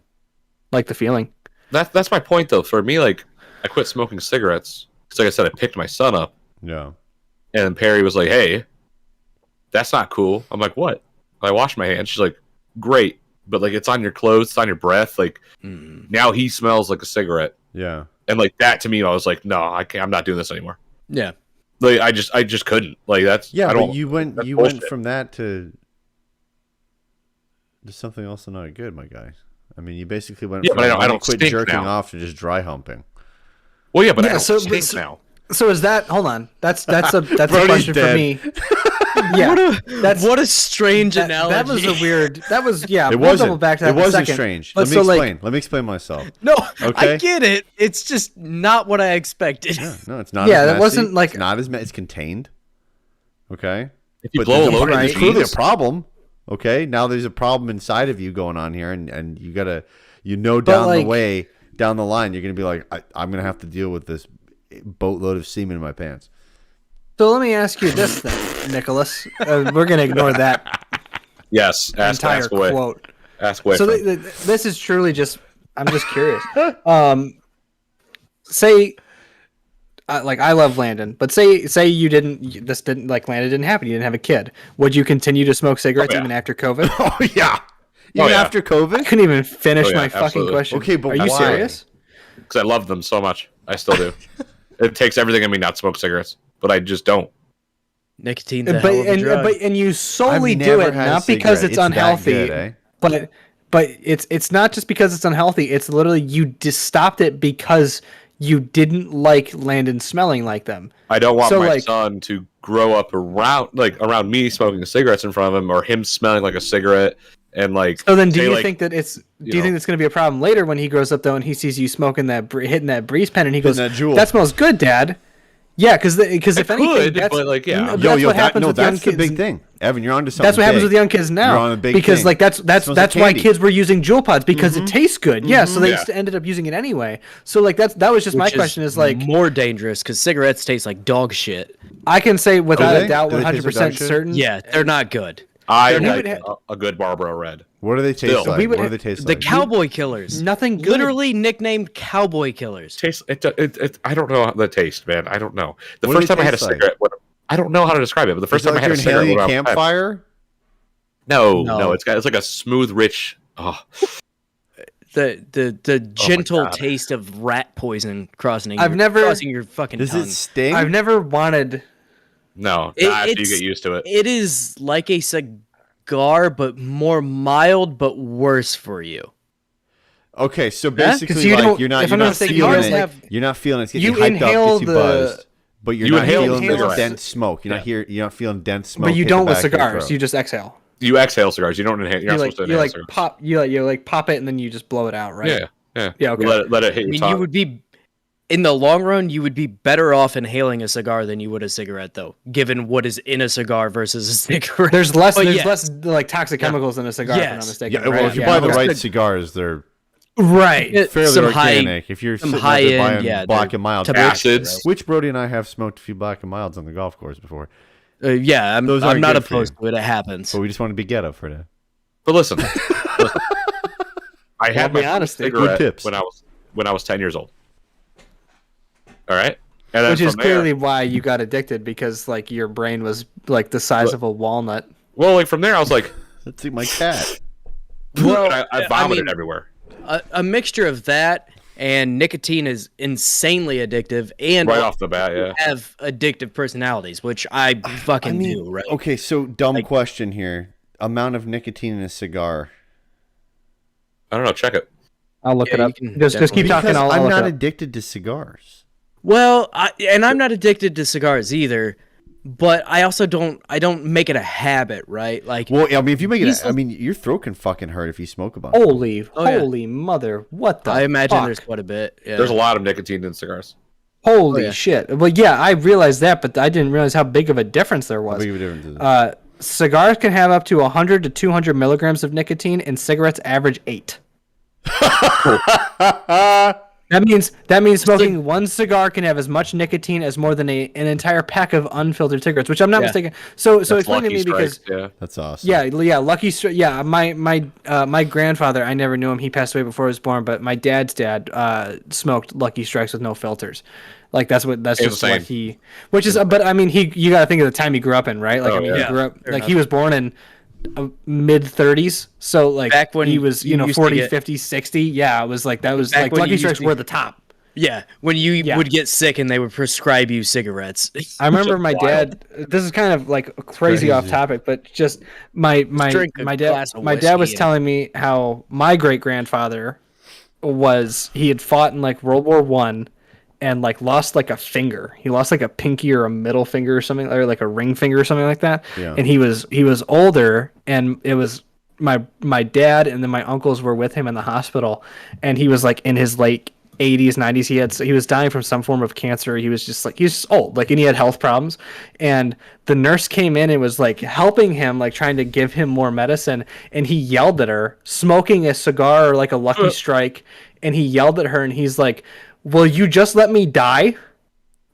like the feeling. That's my point though. For me, like I quit smoking cigarettes because, like I said, I picked my son up, Yeah. and then Perry was like, "Hey, that's not cool." I'm like, "What?" I washed my hands. She's like, "Great, but like it's on your clothes, it's on your breath. Like now he smells like a cigarette." Yeah. And like that to me, I was like, "No, I can't. I'm not doing this anymore." Yeah. Like I just couldn't. Like that's Yeah, I but don't. you went that's went bullshit. from that to something also not good, my guy. I mean, you basically went Yeah, from but I don't- I wanting don't to quit stink jerking now. off to just dry humping. Well, yeah, but I Yeah, don't so- stink so- now. So is that? Hold on. That's a Brody's question dead. for me. Yeah, What a strange that analogy. was a weird. That was yeah. It we'll wasn't. double back to that It in a wasn't second. strange. But Let me so like explain. Let me explain myself. No, Okay. I get it. It's just not what I expected. No, it's not. Yeah, as that messy. wasn't like- It's not as it's contained. Okay. If you But blow a there's load in there's your clearly a jeans, problem. Okay. Now there's a problem inside of you going on here, and you gotta down like- the way down the line, you're gonna be like, I'm gonna have to deal with this boatload of semen in my pants. So let me ask you this then, Nicholas. We're gonna ignore that yes, entire ask away. quote. Ask away. So from- this is truly just. I'm just curious. Say, like I love Landon, but say you didn't. This didn't like Landon didn't happen. You didn't have a kid. Would you continue to smoke cigarettes Oh, yeah. even after COVID? Oh yeah. Even yeah. after COVID. I couldn't even finish Oh, yeah, my fucking absolutely. question. Okay, but are you why? serious? because I love them so much. I still do. It takes everything in me not to smoke cigarettes, but I just don't. Nicotine's a hell of a drug. But you solely I've do never it had a not because cigarette. it's that unhealthy, good, eh? but it's not just because it's unhealthy. It's literally you just stopped it because you didn't like Landon smelling like them. I don't want So, my like- son to grow up around me smoking cigarettes in front of him, or him smelling like a cigarette, and like. So then, do say, you like, think that it's? Do you you know. think that's going to be a problem later when he grows up though and he sees you smoking hitting that breeze pen and he goes, that Juul. "That smells good, Dad." Yeah, because if anything, could, that's, but, like, yeah. that's Yo, what that, happens no, with young that's the kids. big thing. Evan, you're onto something. That's what happens big. with young kids now. You're on a big because thing. like that's Smells like that's why candy. kids were using Juul pods because it tastes good. Yeah, so they Yeah. ended up using it anyway. So like that was just my Which question is like more dangerous because cigarettes taste like dog shit. I can say without they? a doubt, Do they taste like 100% dog shit? certain. Yeah, they're not good. I we like would a good Marlboro Red. What do they taste Still. like? We would What do ha- they taste The like? cowboy killers. Nothing good. Literally nicknamed cowboy killers. Tastes. It I don't know how the taste, man. I don't know. The What do first they time I had a taste like? cigarette, I don't know how to describe it. But the first Is it time I like had a you're cigarette, inhaling when a I was- campfire? No, No. it's like a smooth, rich. Oh, The gentle God. taste of rat poison crossing your fucking Does tongue. it sting? I've never wanted. no, It- after you it's- get used to it. It is like a cigar, but more mild, but worse for you. Okay, so 'Cause basically, you like don't- you're not if you're I'm not not mistaken, feeling cigars it. have- You're not feeling it. It's You getting hyped inhale up, gets you the- buzzed, but you're You not inhale feeling the the cigarette. dense smoke. You're not feeling dense smoke. But you hit don't the with back of your cigars. throat. You just exhale. You exhale cigars. You don't inhale. You're You not like supposed to you inhale like cigars. pop you like pop it and then you just blow it out, right? Yeah, yeah. Yeah, okay. Let it hit I your mean, tongue. you would be in the long run, you would be better off inhaling a cigar than you would a cigarette, though, given what is in a cigar versus a cigarette. There's less But less like toxic chemicals in a cigar, if I'm not Yes. mistaken. Yeah, well, right? if you buy the Yeah. right cigars, they're Right. fairly Some organic. If you're some sitting out there high-end, buying yeah, Black they're and Mild, tobacco, Acids. which Brody and I have smoked a few Black and Milds on the golf course before, Yeah, Those I'm aren't not good for opposed you. to it. It happens. but we just want to be ghetto for that. But listen, I had be my honest, first dude. cigarette Good tips. when I was 10 years old. All right, and then Which is from there- clearly why you got addicted, because like your brain was like the size of a walnut. well, like from there, I was like, Let's see my cat. Well, I vomited mean, everywhere. a mixture of that and nicotine is insanely addictive, and Right off the bat, yeah. have addictive personalities, which I fucking do. Right? Okay, so dumb question here. Amount of nicotine in a cigar. I don't know. Check it. I'll look Yeah, it up. you can Just keep definitely- talking. Because I'll I'm look not it up. addicted to cigars. Well, I'm not addicted to cigars either, but I also don't make it a habit, right? Like, Well, I mean, if you make it, These- I mean, your throat can fucking hurt if you smoke a bunch. Holy, Oh, yeah. holy mother! What the? I imagine fuck? there's quite a bit. Yeah. There's a lot of nicotine in cigars. Holy Oh, yeah. shit! Well, yeah, I realized that, but I didn't realize how big of a difference there How was. big of a difference is it? Cigars can have up to 100 to 200 milligrams of nicotine, and cigarettes average 8. That means smoking one cigar can have as much nicotine as more than an entire pack of unfiltered cigarettes, which I'm not Yeah. mistaken. So That's explain to Lucky me, because Strikes, yeah. That's awesome. yeah, my grandfather, I never knew him. He passed away before I was born, but my dad's dad smoked Lucky Strikes with no filters. Like that's just Insane. what he, which is, but I mean, you got to think of the time he grew up in, right? Like, Oh, I mean, yeah. he grew up, Fair like enough. he was born in mid 30s, so like Back when he was, you used to 40, get- 50, 60. Yeah, it was like, that was Back like when you Lucky used Strikes to- were the top. Yeah, when you Yeah. would get sick and they would prescribe you cigarettes. I remember my wild. dad. This is kind of like crazy off topic, but just my drink a dad. glass of My dad was whiskey and- telling me how my great grandfather he had fought in like World War I, and like lost like a finger. He lost like a pinky or a middle finger or something, or like a ring finger or something like that. Yeah. And he was older, and it was my dad and then my uncles were with him in the hospital, and he was like in his late 80s, 90s. He was dying from some form of cancer. He was just old, like, and he had health problems. And the nurse came in and was like helping him, like trying to give him more medicine. And he yelled at her, smoking a cigar or like a Lucky Strike. And he yelled at her, and he's like, "Will you just let me die?"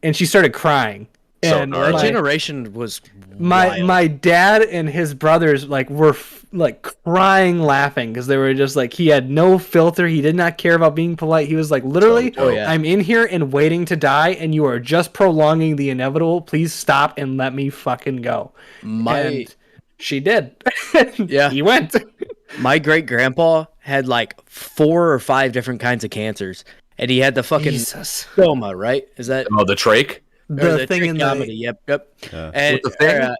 And she started crying. So And gnarly. That my- generation was wild. my dad and his brothers like were like crying laughing, because they were just like, he had no filter, he did not care about being polite. He was like, literally, Oh, yeah. I'm in here and waiting to die, and you are just prolonging the inevitable. Please stop and let me fucking go. And she did. Yeah. He went. My great grandpa had like 4 or 5 different kinds of cancers, and he had the fucking Jesus. stoma, right? Is that Oh, the trach. or The thing in tracheotomy? the Yep. Yeah. And With the thing?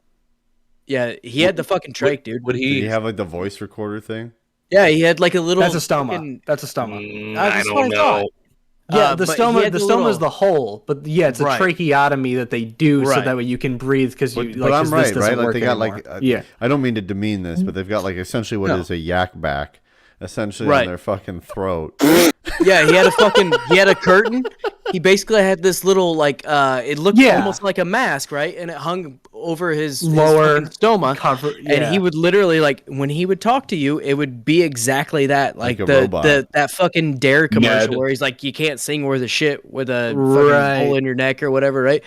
yeah, he had the fucking trach, dude. Would Did he? you have like the voice recorder thing? Yeah, he had like a little. that's a stoma. fucking- That's a stoma. I that's what I don't thought. know. Yeah, the but he stoma. had The the stoma little- is the hole, but yeah, it's a Right. tracheotomy that they do so Right. that way you can breathe, because you. But, like, but I'm 'cause this right, doesn't right? Like work they got anymore. like, yeah. I don't mean to demean this, but they've got like essentially what No. is a yak back, essentially Right. on their fucking throat. Yeah, he had a curtain. He basically had this little like it looked Yeah. almost like a mask, right? And it hung over his Lower fucking stoma. cover. And he would literally like when he would talk to you, it would be exactly that, like, Like a robot. that fucking Dare commercial Ned. where he's like, you can't sing worth a shit with a Right. fucking hole in your neck or whatever, right?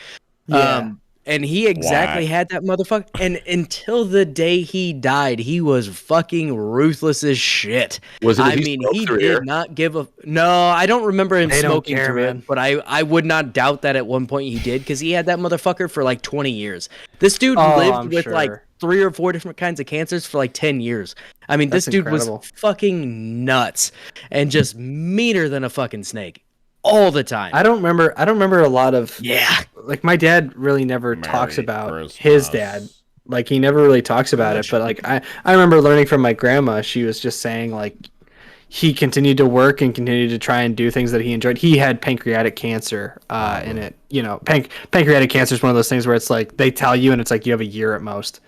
Yeah. And he exactly had that motherfucker. And until the day he died, he was fucking ruthless as shit. Was it? I Did mean, smoke he through did here? not give a. No, I don't remember him They don't smoking care, through man. it, but I would not doubt that at one point he did, because he had that motherfucker for like 20 years. This dude Oh, lived I'm with like sure. 3 or 4 different kinds of cancers for like 10 years. I mean, That's this dude incredible. was fucking nuts and just meaner than a fucking snake all the time. I don't remember a lot of. Yeah. Like, my dad really never talks about his dad. Like, he never really talks about it. But like, I remember learning from my grandma. She was just saying like, he continued to work and continued to try and do things that he enjoyed. He had pancreatic cancer, and it, pancreatic cancer is one of those things where it's like they tell you and it's like you have a year at most.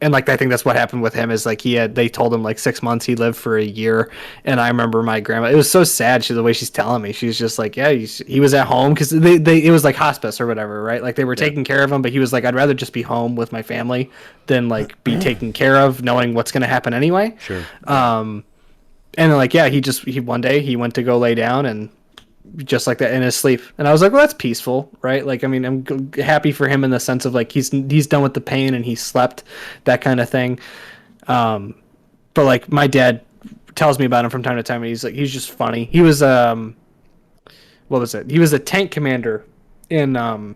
and like I think that's what happened with him is like they told him like 6 months, he lived for a year. And I remember my grandma, it was so sad, the way she's telling me, she's just like, yeah, he was at home because it was like hospice or whatever, right? Like they were taking care of him, but he was like, I'd rather just be home with my family than like be taken care of knowing what's going to happen anyway. Sure. And then like, yeah, he one day he went to go lay down and just like that in his sleep. And I was like, well, that's peaceful, right? Like, I mean, I'm happy for him in the sense of like, he's done with the pain and he slept, that kind of thing. But like my dad tells me about him from time to time, and he's just funny. He was, what was it? He was a tank commander in,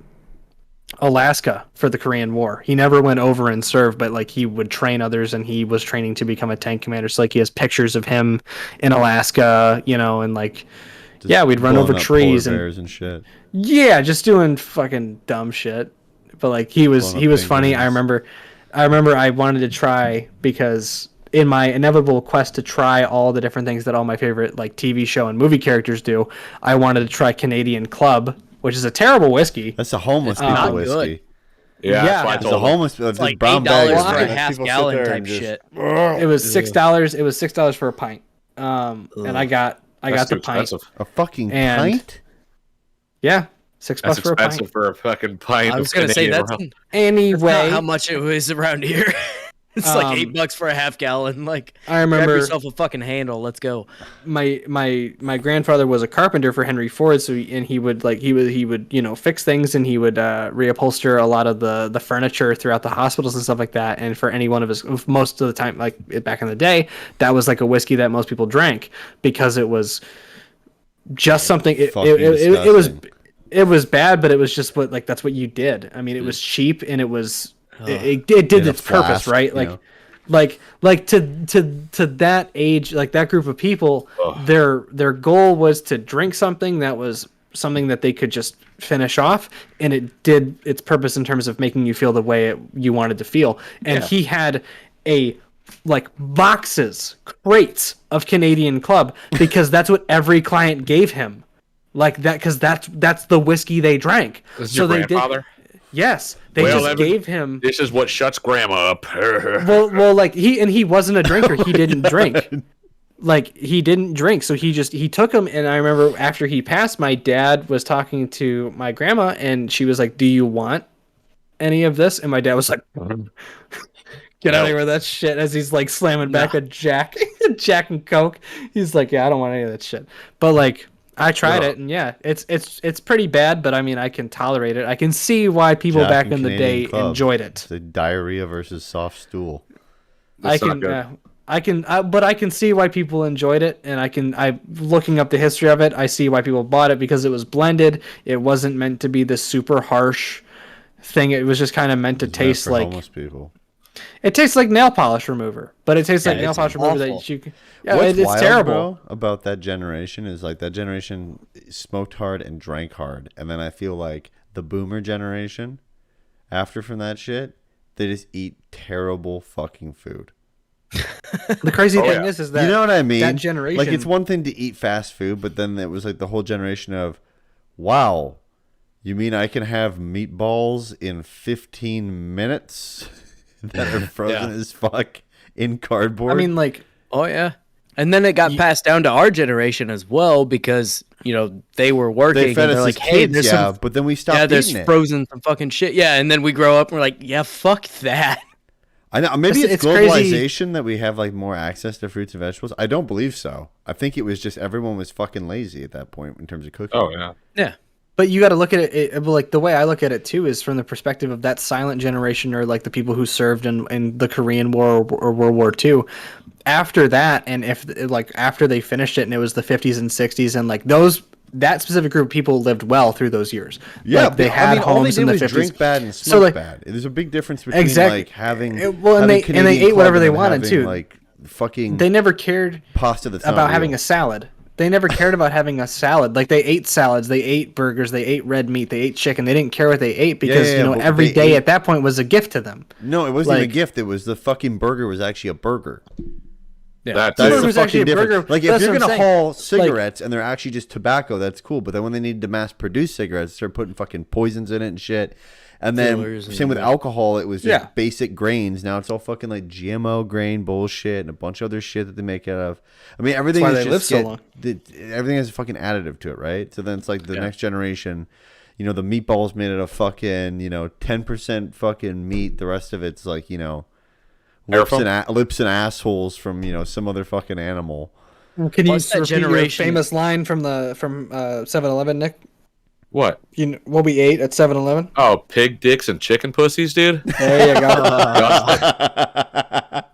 Alaska for the Korean War. He never went over and served, but like he would train others, and he was training to become a tank commander. So like he has pictures of him in Alaska, and like, just we'd run over trees and shit. Yeah, just doing fucking dumb shit. But like he was funny. I remember I wanted to try, because in my inevitable quest to try all the different things that all my favorite like TV show and movie characters do, I wanted to try Canadian Club, which is a terrible whiskey. That's a homeless people whiskey. Good. Yeah, that's why I it's told a homeless. It's like $8 for a half People gallon sit there type and just- shit. It was $6. It was $6 for a pint. And I got the pint. Expensive. A fucking And- pint. Yeah, $6 That's for a pint. expensive for a fucking pint. I was gonna say that's not Anyway, how much it was around here. It's like $8 for a half gallon. Like, I remember grab yourself a fucking handle. Let's go. my grandfather was a carpenter for Henry Ford, so he would fix things, and he would reupholster a lot of the furniture throughout the hospitals and stuff like that. And for any one of his, most of the time, like back in the day, that was like a whiskey that most people drank because it was just something. It was bad, but it was just that's what you did. I mean, it was cheap, and it was. It did its purpose, right? Like to that age, like that group of people, their goal was to drink something that was something that they could just finish off, and it did its purpose in terms of making you feel the way you wanted to feel. And he had crates of Canadian Club because that's what every client gave him, like that, because that's the whiskey they drank. So they did. Yes, they gave him. This is what shuts grandma up. well, like he wasn't a drinker. He didn't drink. He didn't drink. So he took him. And I remember after he passed, my dad was talking to my grandma, and she was like, "Do you want any of this?" And my dad was like, "Get out of here with that shit!" As he's like slamming back a Jack and Coke. He's like, "Yeah, I don't want any of that shit." But like, I tried it, and yeah, it's pretty bad, but I mean, I can tolerate it. I can see why people back in the day enjoyed it. It's like diarrhea versus soft stool. But I can see why people enjoyed it, and looking up the history of it, I see why people bought it, because it was blended. It wasn't meant to be this super harsh thing. It was just kind of meant to taste like homeless people. It tastes like nail polish remover, but it tastes like nail polish remover that you can. Yeah, What's it's wild, terrible. bro, about that generation is like that generation smoked hard and drank hard, and then I feel like the boomer generation, after from that shit, they just eat terrible fucking food. The crazy thing is that you know what I mean. That generation, like it's one thing to eat fast food, but then it was like the whole generation of, wow, you mean I can have meatballs in 15 minutes that are frozen as fuck in cardboard? I mean, like. Oh yeah, and then it got passed down to our generation as well, because they were working. They fed and us they're as like, hey, kids, there's some, but then we stopped yeah, there's eating it. frozen some fucking shit. Yeah, and then we grow up and we're like, yeah, fuck that. I know, maybe it's globalization crazy that we have like more access to fruits and vegetables. I don't believe so. I think it was just everyone was fucking lazy at that point in terms of cooking. Oh yeah. Yeah. But you got to look at it like the way I look at it too is from the perspective of that silent generation, or like the people who served in the Korean War or World War II. After that, and after they finished it, and it was the 50s and 60s, and like that specific group of people lived well through those years. Yeah, like, they had homes in the 50s. Drink bad and smoke bad. There's a big difference between like having and they ate whatever they wanted too. Like fucking, they never cared pasta that's about having a salad. They never cared about having a salad. Like they ate salads, they ate burgers, they ate red meat, they ate chicken. They didn't care what they ate because every day at that point was a gift to them. No, it wasn't even a gift. It was the fucking burger was actually a burger. Yeah. That That's too. the was actually fucking a burger. difference. Like if That's you're what I'm gonna saying. haul cigarettes and they're actually just tobacco, that's cool. But then when they need to mass produce cigarettes, they're putting fucking poisons in it and shit. And then Fillers same with and- alcohol, it was just Yeah. basic grains. Now it's all fucking like GMO grain bullshit and a bunch of other shit that they make out of. I mean, everything why is they just live so long. everything has a fucking additive to it, right? So then it's like the next generation. You know, the meatballs made out of fucking 10% fucking meat. The rest of it's like lips and assholes from some other fucking animal. Can you Plus that repeat your generation- famous line from 7-Eleven, Nick? What? What we ate at 7-Eleven? Oh, pig dicks and chicken pussies, dude. There you go.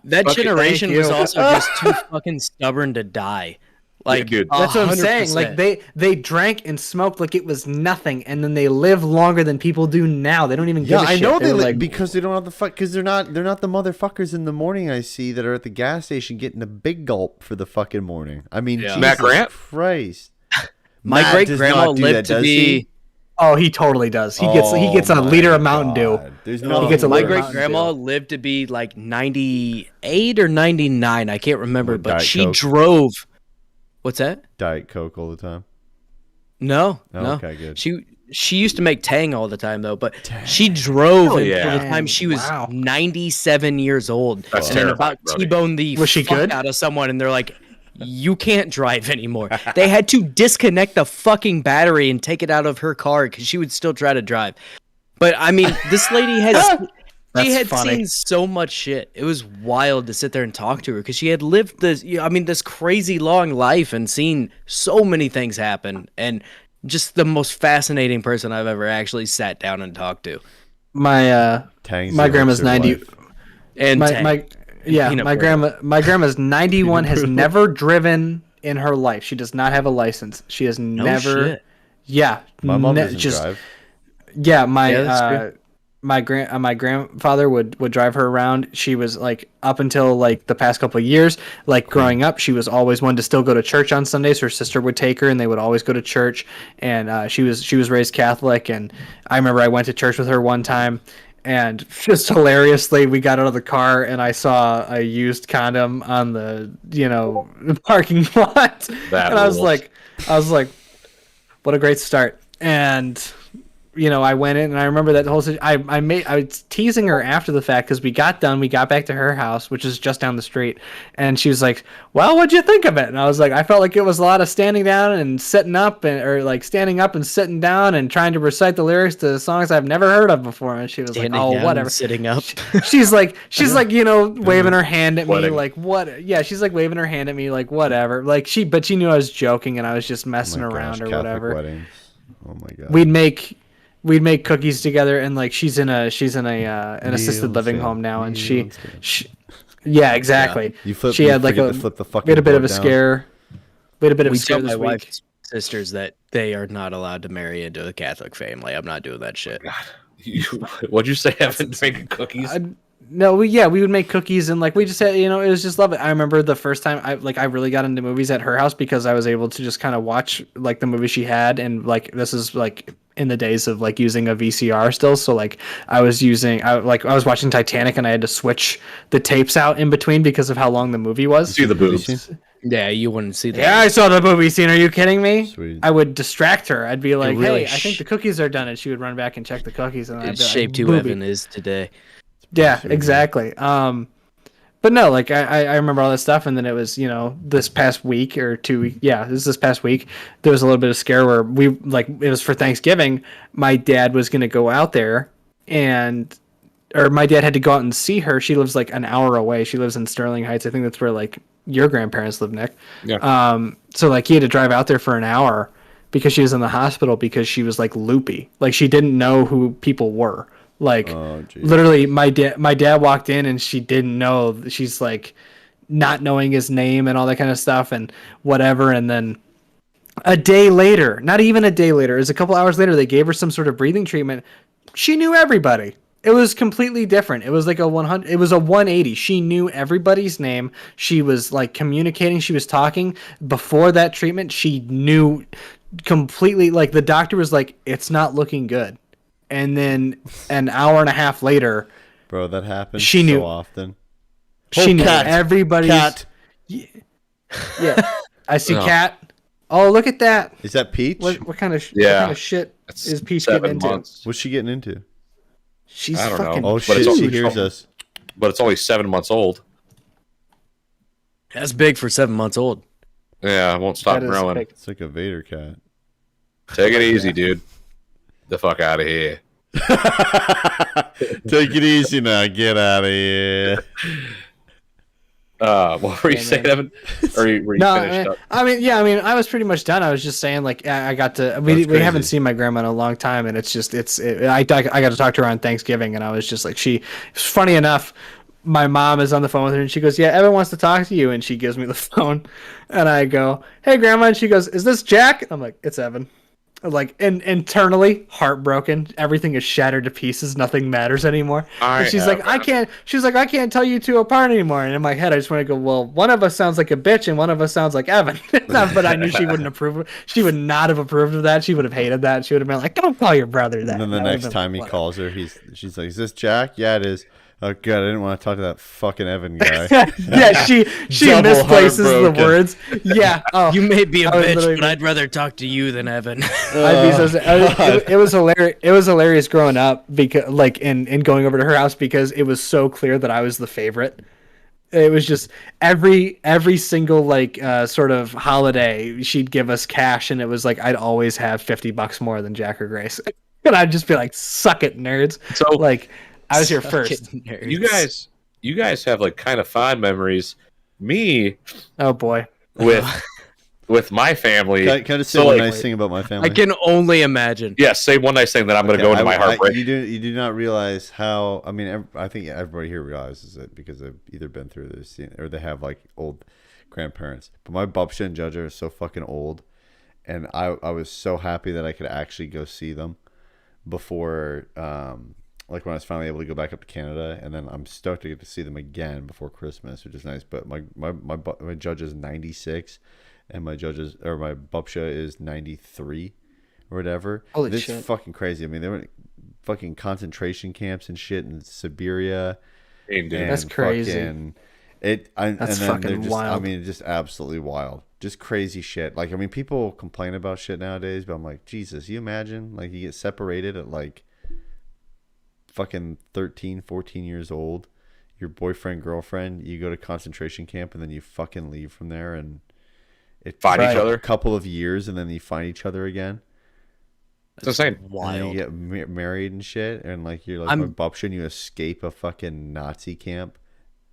That Fucking generation thank was you. also just too fucking stubborn to die. Like, dude. That's what I'm saying. 100%. Like they drank and smoked like it was nothing, and then they live longer than people do now. They don't even give Yeah, a I shit. know They were like, because they don't have the fuck because they're not the motherfuckers in the morning I see that are at the gas station getting a big gulp for the fucking morning. I mean, Yeah. Jesus Matt Grant? Christ. my Matt great does grandma not do lived that, to does be. he? oh, he totally does. He gets a Oh liter my of Mountain Dew. God. There's He no gets a My liter of great Mountain grandma Dew. lived to be like 98 or 99. I can't remember, With but Diet she Coke? drove. What's that? Diet Coke all the time. No, Oh, no. okay, good. She used to make Tang all the time though, but she drove Hell until yeah. the time she was Wow. 97 years old, That's and then terrifying, about Brody. T-bone the Was she fuck good? out of someone, and they're like, "You can't drive anymore." They had to disconnect the fucking battery and take it out of her car because she would still try to drive. But I mean, this lady has. She That's had funny. seen so much shit. It was wild to sit there and talk to her because she had lived this crazy long life and seen so many things happen, and just the most fascinating person I've ever actually sat down and talked to. My Tang's my the grandma's elixir of 90. life. And Tang. peanut My butter. my grandma's 91, has never driven in her life. She does not have a license. She has No never. shit. Yeah, My mom doesn't just drive. yeah. Yeah, that's true. My grandfather would drive her around. She was like up until like the past couple of years, like growing up, she was always one to still go to church on Sundays. Her sister would take her, and they would always go to church. And she was raised Catholic. And I remember I went to church with her one time, and just hilariously, we got out of the car, and I saw a used condom on the parking lot, That and I was rules. like, what a great start. And I went in, and I remember that whole I was teasing her after the fact because we got back to her house, which is just down the street, and she was like, well, what'd you think of it? And I was like, I felt like it was a lot of standing down and sitting up, or like standing up and sitting down and trying to recite the lyrics to songs I've never heard of before. And she was Standing like, oh, down, whatever. sitting up. She's like waving her hand at me Wedding. like what? Yeah, she's like waving her hand at me like whatever. Like she knew I was joking and I was just Oh messing my around gosh, or Catholic whatever. weddings. Oh my god. We'd make cookies together, and like she's in an assisted living Meals, home now, and meals, she yeah, exactly. You flip. She you had like forget to flip the fucking we had a bit of a board down. scare. We had a bit of a We scare tell this my week. wife's sisters that they are not allowed to marry into a Catholic family. I'm not doing that shit. What'd you say? I've been making cookies. No, we would make cookies, and like we just had, it was just love it. I remember the first time I really got into movies at her house because I was able to just kind of watch like the movie she had, and like this is like in the days of like using a VCR still, so like I was watching Titanic and I had to switch the tapes out in between because of how long the movie was. See the boobs. Yeah, you wouldn't see that. Yeah, I saw the movie scene. Are you kidding me? Sweet. I would distract her. I'd be like, really "Hey, I think the cookies are done," and she would run back and check the cookies, and I'd It's be shaped like, who "Booby." Evan is today. Yeah, exactly. But no, like I remember all that stuff, and then it was this past week or 2 weeks. Yeah, this past week. There was a little bit of scare where it was for Thanksgiving. My dad was gonna go out there, or my dad had to go out and see her. She lives like an hour away. She lives in Sterling Heights. I think that's where like your grandparents live, Nick. Yeah. So like he had to drive out there for an hour because she was in the hospital because she was like loopy. Like she didn't know who people were. Like Oh, geez. literally my dad walked in and she didn't know. She's like not knowing his name and all that kind of stuff and whatever. And then a day later, not even a day later, it was a couple hours later, they gave her some sort of breathing treatment. She knew everybody. It was completely different. It was like a 180. She knew everybody's name. She was like communicating. She was talking. Before that treatment, she knew completely. Like the doctor was like, "It's not looking good." And then an hour and a half later, Bro, that happens She knew- so often. she knew cat, everybody's. cat. Yeah. I see Oh. cat. Oh, look at that. Is that Peach? What kind of Yeah. what kind of shit It's is Peach 7 getting into? months. What's she getting into? She's I don't know. fucking. Oh But shit, it's she all- hears us. But it's only 7 months old. That's big for 7 months old. Yeah, it won't stop That is growing. big. It's like a Vader cat. Take it easy, dude. The fuck out of here. Take it easy now. Get out of here. What were you Yeah, saying, man. Evan? Or were you No, finished up? I mean, yeah, I mean, I was pretty much done. I was just saying, like, I got to. We That's haven't crazy. seen my grandma in a long time, and it's just, I got to talk to her on Thanksgiving, and I was just like, funny enough, my mom is on the phone with her, and she goes, "Yeah, Evan wants to talk to you," and she gives me the phone, and I go, "Hey, grandma," and she goes, "Is this Jack?" I'm like, "It's Evan." Like, internally heartbroken, everything is shattered to pieces, nothing matters anymore. And she's like, I can't tell you two apart anymore. And in my head, I just want to go, well, one of us sounds like a bitch and one of us sounds like Evan. But I knew she wouldn't approve. She would not have approved of that. She would have hated that. She would have been like, don't call your brother that. And then the And I would next have time been he like, calls her, she's like, "Is this Jack?" "Yeah, it is." "Oh god, I didn't want to talk to that fucking Evan guy." yeah, she Double misplaces the heartbroken. words. Yeah. Oh, You may be a I was bitch, literally- but I'd rather talk to you than Evan. I'd be so it was hilarious. It was hilarious growing up because, like, in going over to her house because it was so clear that I was the favorite. It was just every single like sort of holiday she'd give us cash, and it was like I'd always have $50 more than Jack or Grace, and I'd just be like, "Suck it, nerds!" So Like I was here Suck first. it, nerds. you guys have like kind of fond memories. Me Oh boy. with my family. Can I just say So, one like, nice thing about my family? I can only imagine. yeah, say one nice thing that I'm going to Okay, go into my heartbreak. you do not realize how. I mean, I think everybody here realizes it because they've either been through this or they have like old grandparents. But my babsha and judge are so fucking old, and I was so happy that I could actually go see them before, like when I was finally able to go back up to Canada, and then I'm stoked to get to see them again before Christmas, which is nice. But my judge is 96, and my babsha is 93. Or whatever. Holy This shit. is fucking crazy. I mean, they were in fucking concentration camps and shit in Siberia. Dude. And That's crazy. fucking- That's and then fucking they're just, wild. I mean, just absolutely wild. Just crazy shit. Like, I mean, people complain about shit nowadays, but I'm like, Jesus, you imagine? Like, you get separated at like fucking 13, 14 years old. Your boyfriend, girlfriend, you go to concentration camp and then you fucking leave from there and it Find takes each other? a couple of years and then you find each other again. It's insane. And then Wild. you get married and shit, and like you're like I'm- my babsha, and you escape a fucking Nazi camp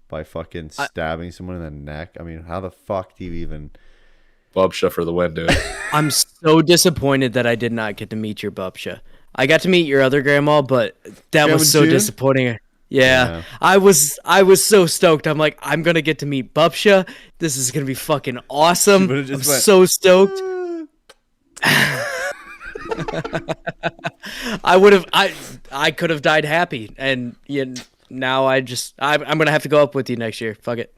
by fucking stabbing someone in the neck. I mean, how the fuck do you even? Bubsha for the win, dude. I'm so disappointed that I did not get to meet your Bubsha. I got to meet your other grandma, but that Grandma was so June? disappointing. Yeah. Yeah. I was so stoked. I'm like, I'm gonna get to meet Bubsha. This is gonna be fucking awesome. She I'm would've just went, so stoked. I could have died happy, and now I'm gonna have to go up with you next year. Fuck it.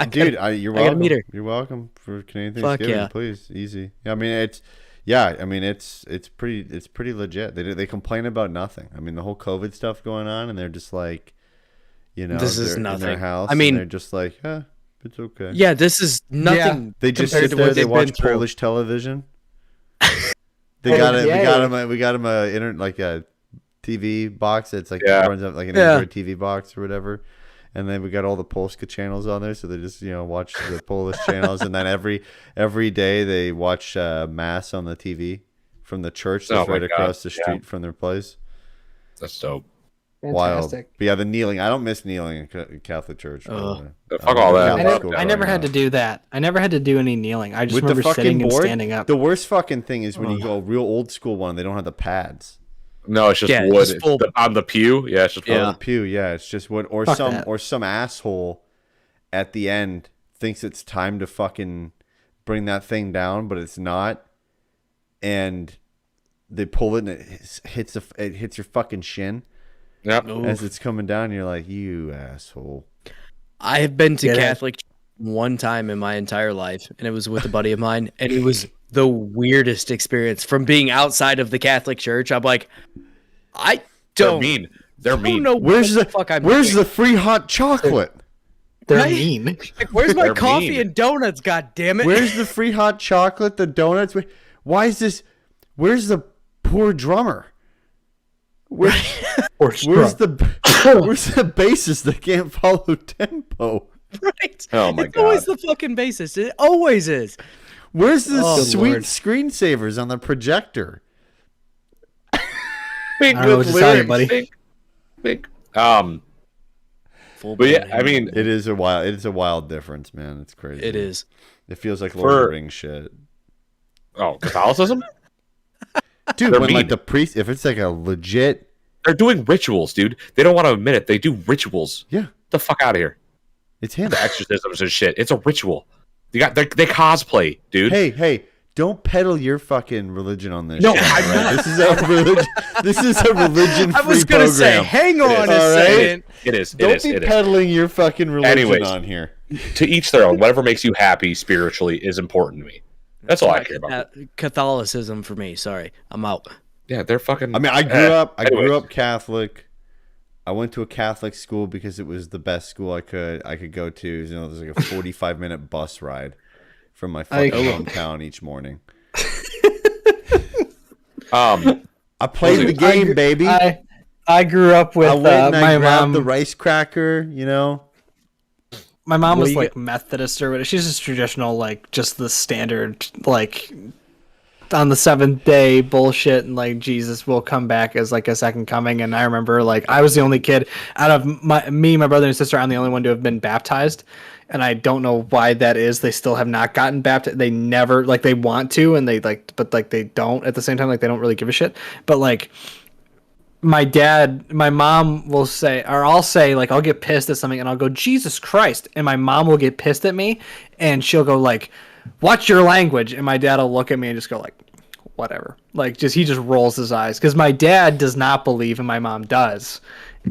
Dude, you're I gotta welcome. meet her. You're welcome for Canadian Fuck Thanksgiving, yeah. please. Easy. I mean, it's pretty legit. They complain about nothing. I mean, the whole COVID stuff going on, and they're just like, This is they're in their nothing. house. I mean- and they're just like, it's okay. Yeah, this is nothing. They just compared sit to what there. They they've watch been through. Polish television. We Yeah. got him. We got him like a TV box. That's like Yeah. runs up like an Yeah. Android TV box or whatever. And then we got all the Polska channels on there, so they just watch the Polish channels. And then every day they watch mass on the TV from the church that's Oh my right God, across the yeah. street from their place. That's dope. Wild. Fantastic. But yeah, the kneeling. I don't miss kneeling in Catholic church. by the Ugh. way. Fuck all that. Catholic school I never growing had up. to do that. I never had to do any kneeling. I just With the remember fucking sitting board, and standing up. the worst fucking thing is when you Ugh. go real old school one, they don't have the pads. No, it's just Yeah, wood. just full- On the pew. Yeah, it's just Yeah. On the pew, yeah, it's just wood. Or Fuck that. some asshole at the end thinks it's time to fucking bring that thing down, but it's not, and they pull it and it hits your fucking shin Yep. as it's coming down. And you're like, you asshole. I have been to Get it? Catholic one time in my entire life, and it was with a buddy of mine, and it was the weirdest experience. From being outside of the Catholic Church, I'm like, I They're don't, mean. They're don't mean. know Where's what the fuck I'm Where's doing. the free hot chocolate? They're Right? mean. Like, where's my They're coffee mean. and donuts? God damn it! Where's the free hot chocolate, the donuts? Why is this? Where's the poor drummer? Where's the bassist that can't follow tempo? right? Oh my It's always God. the fucking bassist. It always is. Where's the Oh, sweet Lord. screensavers on the projector? Big I don't know what with to tell you, lyrics. buddy. Big. Full But yeah, blown I mean, It is a wild difference, man. It's crazy. it is. It feels like Lord of For- the Rings shit. Catholicism? Dude, They're when like mean. the priest, if it's like a legit, They're doing rituals, dude. They don't want to admit it. They do rituals. yeah, Get the fuck out of here. it's him. The exorcisms and shit. It's a ritual. They cosplay, dude. Hey, don't peddle your fucking religion on this. No, shit, I'm all right? not. This is a religion. This is a religion-free I was gonna say, program. hang on a is. All right? second. It is. It Don't is. be It is. peddling your fucking religion Anyways. on here. To each their own. Whatever makes you happy spiritually is important to me. That's all I care about. Catholicism for me. Sorry, I'm out. Yeah, they're fucking. I mean, I grew Anyways. up Catholic. I went to a Catholic school because it was the best school I could go to. You know, there's like a 45-minute bus ride from my fucking hometown each morning. I played the game, baby. I grew up with I went and I my grabbed mom. the rice cracker, you know. My mom Well, was you like Methodist or whatever. She's just traditional, like just the standard, like on the seventh day bullshit, and like Jesus will come back as like a second coming. And I remember like I was the only kid out of my brother and sister. I'm the only one to have been baptized, and I don't know why that is. They still have not gotten baptized. They never like they want to, and they like, but like they don't at the same time. Like they don't really give a shit. But like my mom will say, or I'll say, like, I'll get pissed at something and I'll go, Jesus Christ. And my mom will get pissed at me and she'll go, like, watch your language. And my dad will look at me and just go, like, whatever. Like, he just rolls his eyes. Because my dad does not believe and my mom does.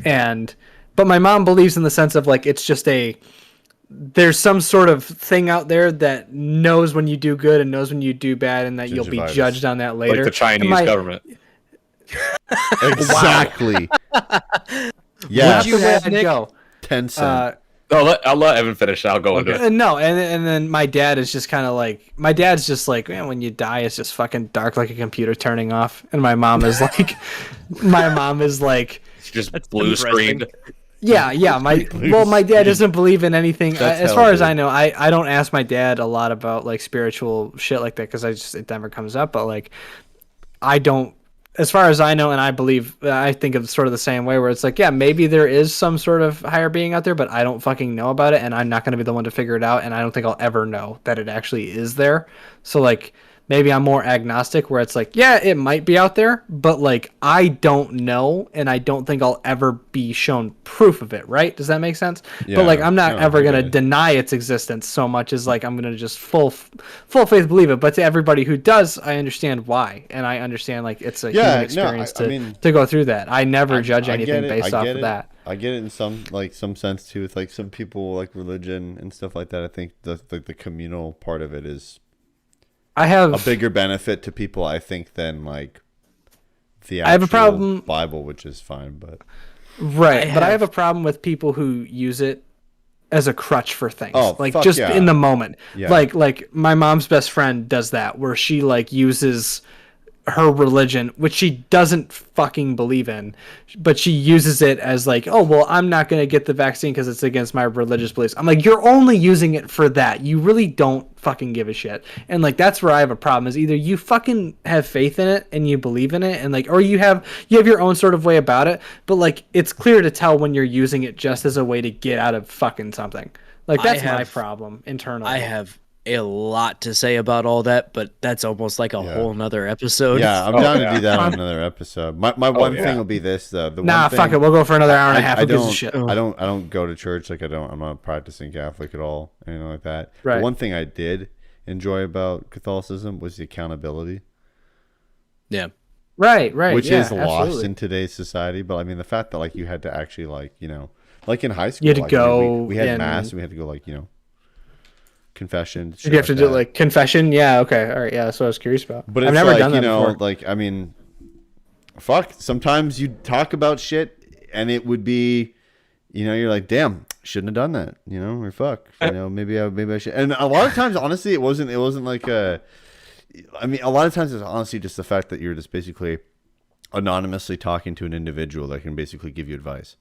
But my mom believes in the sense of, like, it's just there's some sort of thing out there that knows when you do good and knows when you do bad and that you'll be Gingivitis. judged on that later. like the Chinese And government. Exactly. Yeah. Would you That's have, the way I'd Nick? go. Tencent. I'll let Evan finish. I'll go into it. No, and then my dad is just kind of like, my dad's just like, man, when you die, it's just fucking dark like a computer turning off. And my mom is like, It's just blue screened. yeah. My dad doesn't believe in anything. That's As far as healthy. I know, I don't ask my dad a lot about like spiritual shit like that because it never comes up. But like, I don't. As far as I know, and I think of sort of the same way, where it's like, yeah, maybe there is some sort of higher being out there, but I don't fucking know about it, and I'm not going to be the one to figure it out, and I don't think I'll ever know that it actually is there. So, like, maybe I'm more agnostic, where it's like, yeah, it might be out there, but, like, I don't know, and I don't think I'll ever be shown proof of it, right? Does that make sense? Yeah, But, like, I'm not no, ever I going to get it. deny its existence so much as, like, I'm going to just full faith believe it. But to everybody who does, I understand why, and I understand, like, it's a human experience to go through that. I never judge anything based off of that. I get it in some sense too. With like some people like religion and stuff like that. I think the communal part of it is I have a bigger benefit to people, I think, than like the I have a actual problem- Bible, which is fine. But right, but I have a problem with people who use it as a crutch for things. Oh, like fuck just yeah. in the moment. Yeah. Like my mom's best friend does that where she like uses her religion, which she doesn't fucking believe in, but she uses it as like, oh, well, I'm not going to get the vaccine because it's against my religious beliefs. I'm like, you're only using it for that. You really don't fucking give a shit. And like, that's where I have a problem is either you fucking have faith in it and you believe in it and like, or you have your own sort of way about it. But like, it's clear to tell when you're using it just as a way to get out of fucking something. Like that's my problem internally. I have a lot to say about all that, but that's almost like a whole nother episode. yeah, I'm down to do that on another episode. My one yeah. thing will be this though. Fuck it. We'll go for another hour and a half. Who gives a shit? I don't go to church. Like I'm not a practicing Catholic at all, anything like that. Right. The one thing I did enjoy about Catholicism was the accountability, Yeah. Right. which yeah, is lost absolutely. in today's society. But I mean, the fact that like you had to actually like like in high school, You had to like, go We had and- mass, and we had to go like confession. Did you have to do that. like confession? Yeah. Okay. All right. Yeah. That's what I was curious about. But I've it's never like, done that before. like, I mean, fuck, sometimes you talk about shit and it would be, you're like, damn, shouldn't have done that, or fuck, maybe I should. And a lot of times, honestly, it wasn't like a lot of times it's honestly just the fact that you're just basically anonymously talking to an individual that can basically give you advice.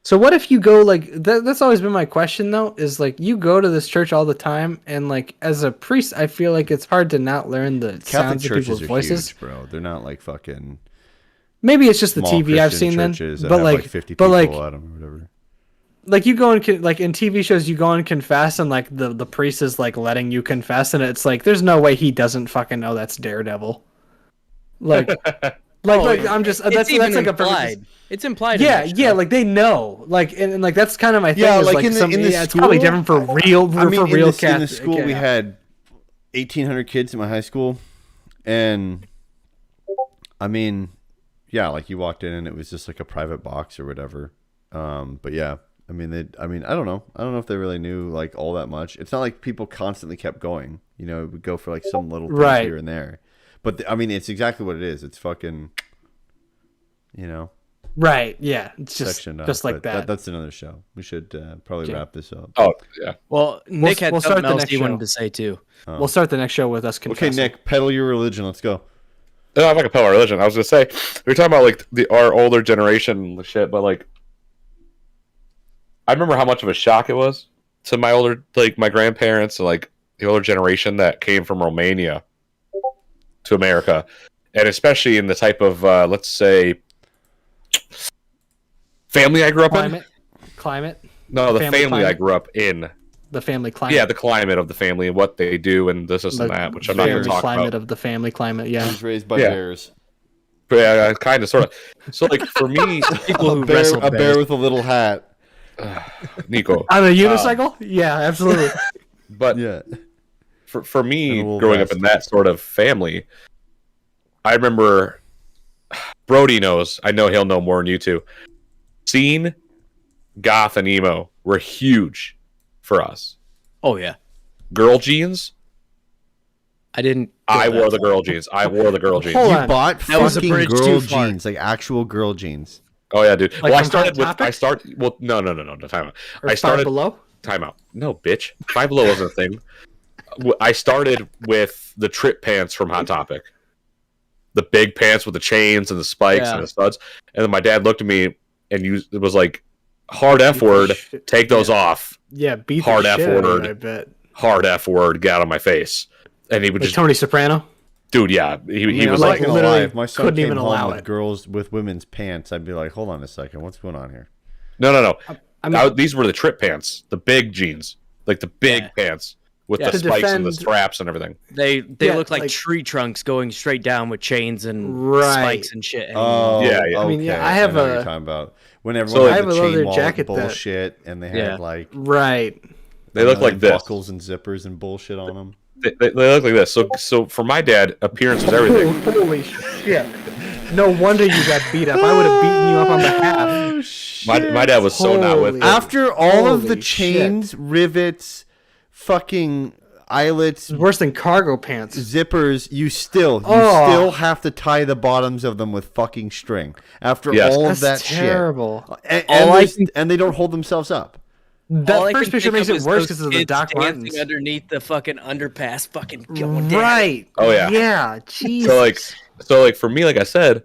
So what if you go like that's always been my question though, is like you go to this church all the time, and like as a priest I feel like it's hard to not learn the Catholic sounds of churches people's are voices. huge, bro. They're not like fucking Maybe it's just the small TV I've Christian seen then, churches that but have like 50 but people like at them or whatever. like you go and like in TV shows you go and confess, and like the priest is like letting you confess, and it's like there's no way he doesn't fucking know that's Daredevil. Like like I'm just It's that's even like a implied. perfect. It's implied. in Yeah, that yeah, show. like they know, like and like that's kind of my thing. Yeah, is, like in the it's probably school, different for real. I mean, for real in the school we yeah. had 1,800 kids in my high school, and I mean, yeah, like you walked in and it was just like a private box or whatever. But yeah, I mean, I don't know if they really knew like all that much. It's not like people constantly kept going. It would go for like some little things Right. here and there. But I mean, it's exactly what it is. It's fucking, Right, yeah, it's sectioned up. just like But that. That's another show. We should probably Okay. wrap this up. Oh yeah. Well, Nick had we'll start something the else next he wanted show. to say too. We'll start the next show with us Okay, confessing. Nick, peddle your religion. Let's go. No, I'm not gonna tell our religion. I was gonna say we were talking about like our older generation shit, but like I remember how much of a shock it was to my older, like my grandparents and like the older generation that came from Romania to America, and especially in the type of let's say family I grew up Climate, in. No, the family I climate? grew up in. the family climate. Yeah, the climate of the family and what they do and this and that, which I'm not going to talk climate about. of the family climate. Yeah, He was raised by Yeah. bears. But yeah, kind of, sort of. So like for me, People who A bear, wrestled a bear bears. with a little hat. Nico. on a unicycle. Yeah, absolutely. But Yeah. for me, And a little growing vest. up in that sort of family, I remember Brody knows. I know he'll know more than you two. Scene, goth, and emo were huge for us. Oh yeah, Girl jeans. I didn't. I wore the girl jeans. I wore the girl jeans. Hold You on. bought That was a fucking bridge girl too far. jeans, like actual girl jeans. Oh yeah, dude. Like well, I from started Hot with. Topic? Well, no. Time out. Or I Five started. Below. Time out. No, bitch. Five Below wasn't a thing. I started with the trip pants from Hot Topic. The big pants with the chains and the spikes Yeah. and the studs. And then my dad looked at me and it was like, hard F word, Shit. take those off. Yeah, beat Hard the F shit out of word. you, I bet. Hard F word, get out of my face. And he would Like just, Tony Soprano. dude, yeah. He I was am like, not gonna literally lie, if my son couldn't came even home allow with it. girls with women's pants, I'd be like, hold on a second, what's going on here? no. I mean, These were the trip pants, the big jeans, like the big pants with Yeah. the To spikes and the defend- straps and everything. They Yeah, look like, like- tree trunks going straight down with chains and Right. spikes and shit. hanging Oh, off. Yeah. I mean, yeah, okay, I have know what you're a- talking about when everyone So, had I have the a chain leather wallet jacket that- bullshit, and they Yeah. had like right. They look like this. buckles and zippers and bullshit on them. They look like this. So for my dad, appearance was everything. Holy shit! No wonder you got beat up. I would have beaten you up on behalf. My dad was so not with Holy- it. After all of the Holy chains, rivets, fucking eyelets, It's worse than cargo pants. zippers, you still have to tie the bottoms of them with fucking string. After Yes. all of That's that terrible. shit, All I and they don't hold themselves up. That All I first can picture think makes of it is worse those because of the kids Doc dancing Martens. underneath the fucking underpass, fucking going down. Right. Oh, yeah. Yeah. Jesus. So like for me, like I said,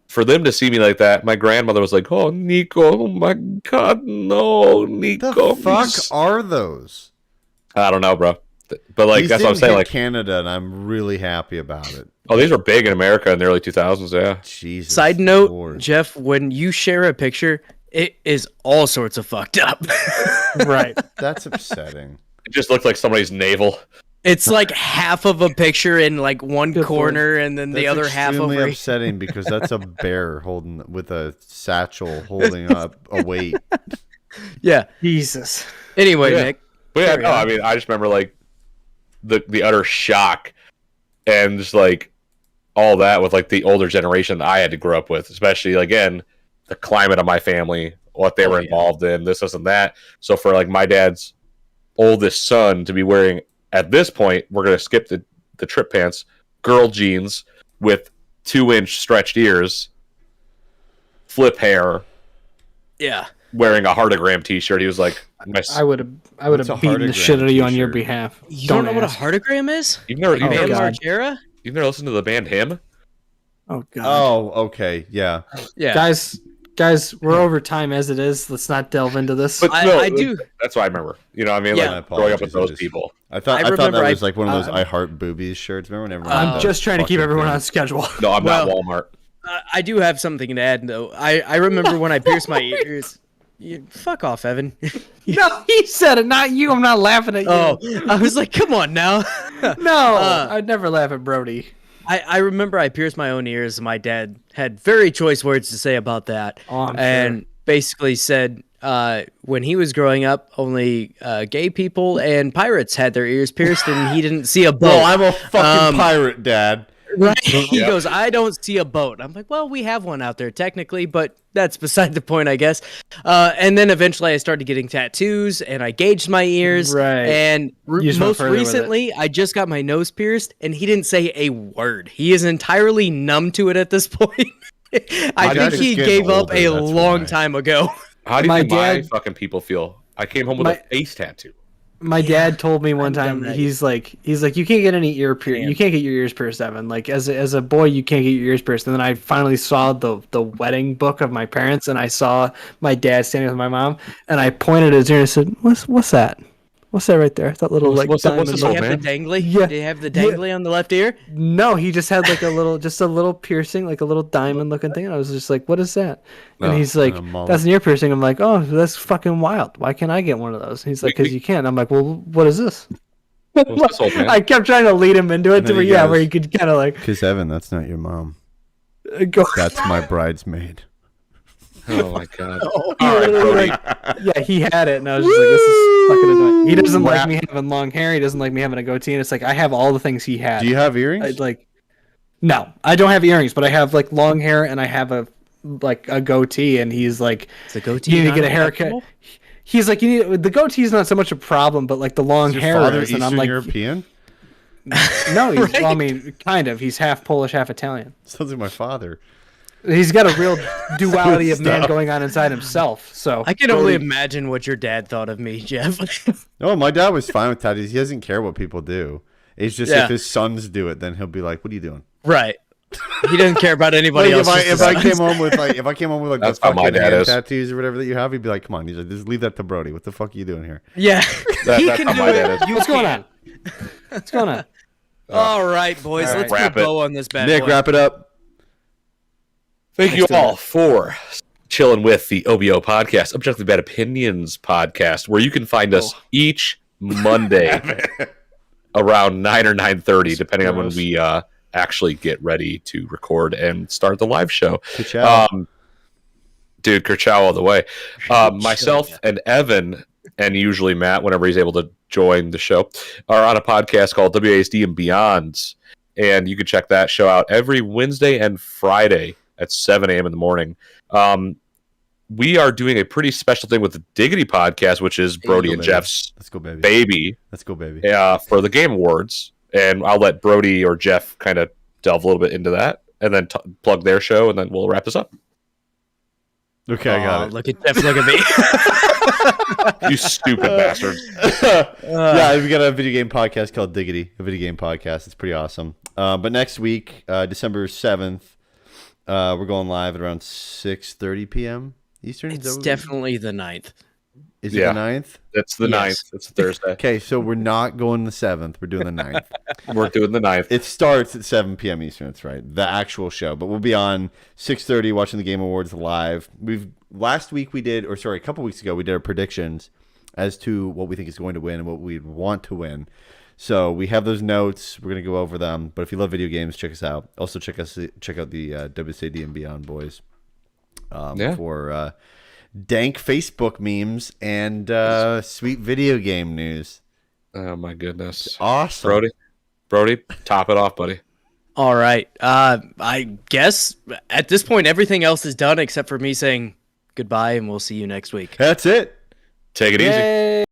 for them to see me like that, my grandmother was like, "Oh, Nico, oh my God, no, Nico." The fuck are those? I don't know, bro. But like These that's what I'm didn't saying. hit Like, Canada, and I'm really happy about it. oh, these were big in America in the early 2000s. Yeah. Jesus. Side note, Lord. Jeff, when you share a picture, it is all sorts of fucked up. Right. That's upsetting. It just looked like somebody's navel. It's like half of a picture in like one Good corner, and then the That's other half extremely over. upsetting because that's a bear holding with a satchel holding up a weight. Yeah. Jesus. Anyway, Yeah. Nick. But yeah, Carry no, on. I mean, I just remember like the utter shock and just like all that with like the older generation that I had to grow up with, especially again the climate of my family, what they were yeah. involved in, this and that. So for like my dad's oldest son to be wearing at this point, we're gonna skip the trip pants, girl jeans with 2-inch stretched ears, flip hair. Yeah. wearing a Heartagram T-shirt. He was like, I would have What's a beaten the Heartagram shit out of you on your t-shirt? behalf. You don't know what a ask. heartagram is? "You've never, Like Bam God. Margera? you've never listened to the band Him?" Oh god. Oh, okay, yeah. Yeah. Guys, we're over time as it is. Let's not delve into this. But I do. That's what I remember. You know what I mean? Yeah. Like growing up with those Apologies. people. I thought I that remember was like one of those I Heart Boobies shirts. Remember when everyone? had I'm those just trying to keep fucking everyone on things? schedule. No, I'm not Well- Walmart. I do have something to add, though. I remember when I pierced my ears. Fuck off, Evan. No, he said it, not you. I'm not laughing at you. Oh, I was like, come on now. No, I'd never laugh at Brody. I remember I pierced my own ears. My dad had very choice words to say about that. Oh, I'm and sure. basically said when he was growing up, only gay people and pirates had their ears pierced, and he didn't see a boat. Well, I'm a fucking pirate, Dad. Right? He Yep. goes, I don't see a boat. I'm like, well, we have one out there technically, but that's beside the point, I guess. And then eventually I started getting tattoos, and I gauged my ears. Right. And You just went most further with it. recently, I just got my nose pierced, and he didn't say a word. He is entirely numb to it at this point. I dad's think he just gave getting up a older, that's long why. time ago. How do you My think my dad- fucking people feel? I came home with My- a face tattoo. My dad told me one I'm time, done that. he's like, you can't get any ear pierced. You can't get your ears pierced, Evan. Like as a boy, you can't get your ears pierced. And then I finally saw the wedding book of my parents, and I saw my dad standing with my mom, and I pointed at his ear and said, "What's that? What's that right there? That little like what's that- diamond." what's Did this he old have the man? dangly? Yeah. Did he have the dangly on the left ear? No, he just had like a little piercing, like a little diamond looking thing. And I was just like, "What is that?" And Oh, he's like, a mullet. "That's an ear piercing." I'm like, "Oh, that's fucking wild. Why can't I get one of those?" And he's like, "Cause you can't." I'm like, "Well, what is this?" What's this, old man? I kept trying to lead him into it And to then where, he where goes- he could kind of like Because Evan, that's not your mom. go. That's my bridesmaid. Oh my god! He All right, literally, Brody. like, yeah, he had it, and I was just like, "This is fucking annoying." He doesn't like me having long hair. He doesn't like me having a goatee. And it's like I have all the things he had. Do you have earrings? I'd like, no, I don't have earrings, but I have like long hair and I have a goatee. And he's like, Is the goatee "You need to not get a haircut." acceptable? He's like, "You need the goatee is not so much a problem, but like the long Is your hair father is." And Eastern I'm like, European? "No, he's, well, I mean, kind of. He's half Polish, half Italian. Sounds like my father. He's got a real duality of man Stop. going on inside himself." So I can only imagine what your dad thought of me, Jeff. No, my dad was fine with tattoos. He doesn't care what people do. It's just Yeah. if his sons do it, then he'll be like, "What are you doing?" Right. He doesn't care about anybody Like else. if I just his if I sons. came home with like the That's how my fucking dad hand is. tattoos or whatever that you have, he'd be like, "Come on," he's like, "Just leave that to Brody. What the fuck are you doing here?" Yeah. He That's can how do my dad it. is. You what's going can't. on? What's going on? All right, boys. All Let's right. put a Wrap it. bow on this bad Nick, boy. wrap it up. Thank you all for chilling with the OBO podcast, Objectively Bad Opinions podcast, where you can find us each Monday around 9 or 9:30, depending on when Gross. we actually get ready to record and start the live show. Ka-chow. Dude, Kerchow all the way. Myself and Evan, and usually Matt, whenever he's able to join the show, are on a podcast called WASD and Beyonds. And you can check that show out every Wednesday and Friday at 7 a.m. in the morning. We are doing a pretty special thing with the Diggity podcast, which is Brody go, and baby. Jeff's Let's go, baby. baby Let's go, baby. for the Game Awards. And I'll let Brody or Jeff kind of delve a little bit into that and then plug their show, and then we'll wrap this up. Okay, I got it. Look at Jeff. Look at me. You stupid bastards. Yeah, we got a video game podcast called Diggity, a video game podcast. It's pretty awesome. But next week, December 7th, we're going live at around 6:30 p.m. Eastern. Is that It's what definitely the 9th. Is it Yeah. the 9th? It's the Yes. 9th. It's a Thursday. Okay, so we're not going the 7th. We're doing the 9th. We're doing the 9th. It starts at 7 p.m. Eastern. That's right, the actual show. But we'll be on 6:30 watching the Game Awards live. A couple weeks ago, we did our predictions as to what we think is going to win and what we want to win. So we have those notes. We're gonna go over them. But if you love video games, check us out. Also check out the WCD and Beyond boys for dank Facebook memes and sweet video game news. Oh my goodness. Awesome. Brody, top it off, buddy. All right. I guess at this point, everything else is done except for me saying goodbye, and we'll see you next week. That's it. Take it easy. Yay.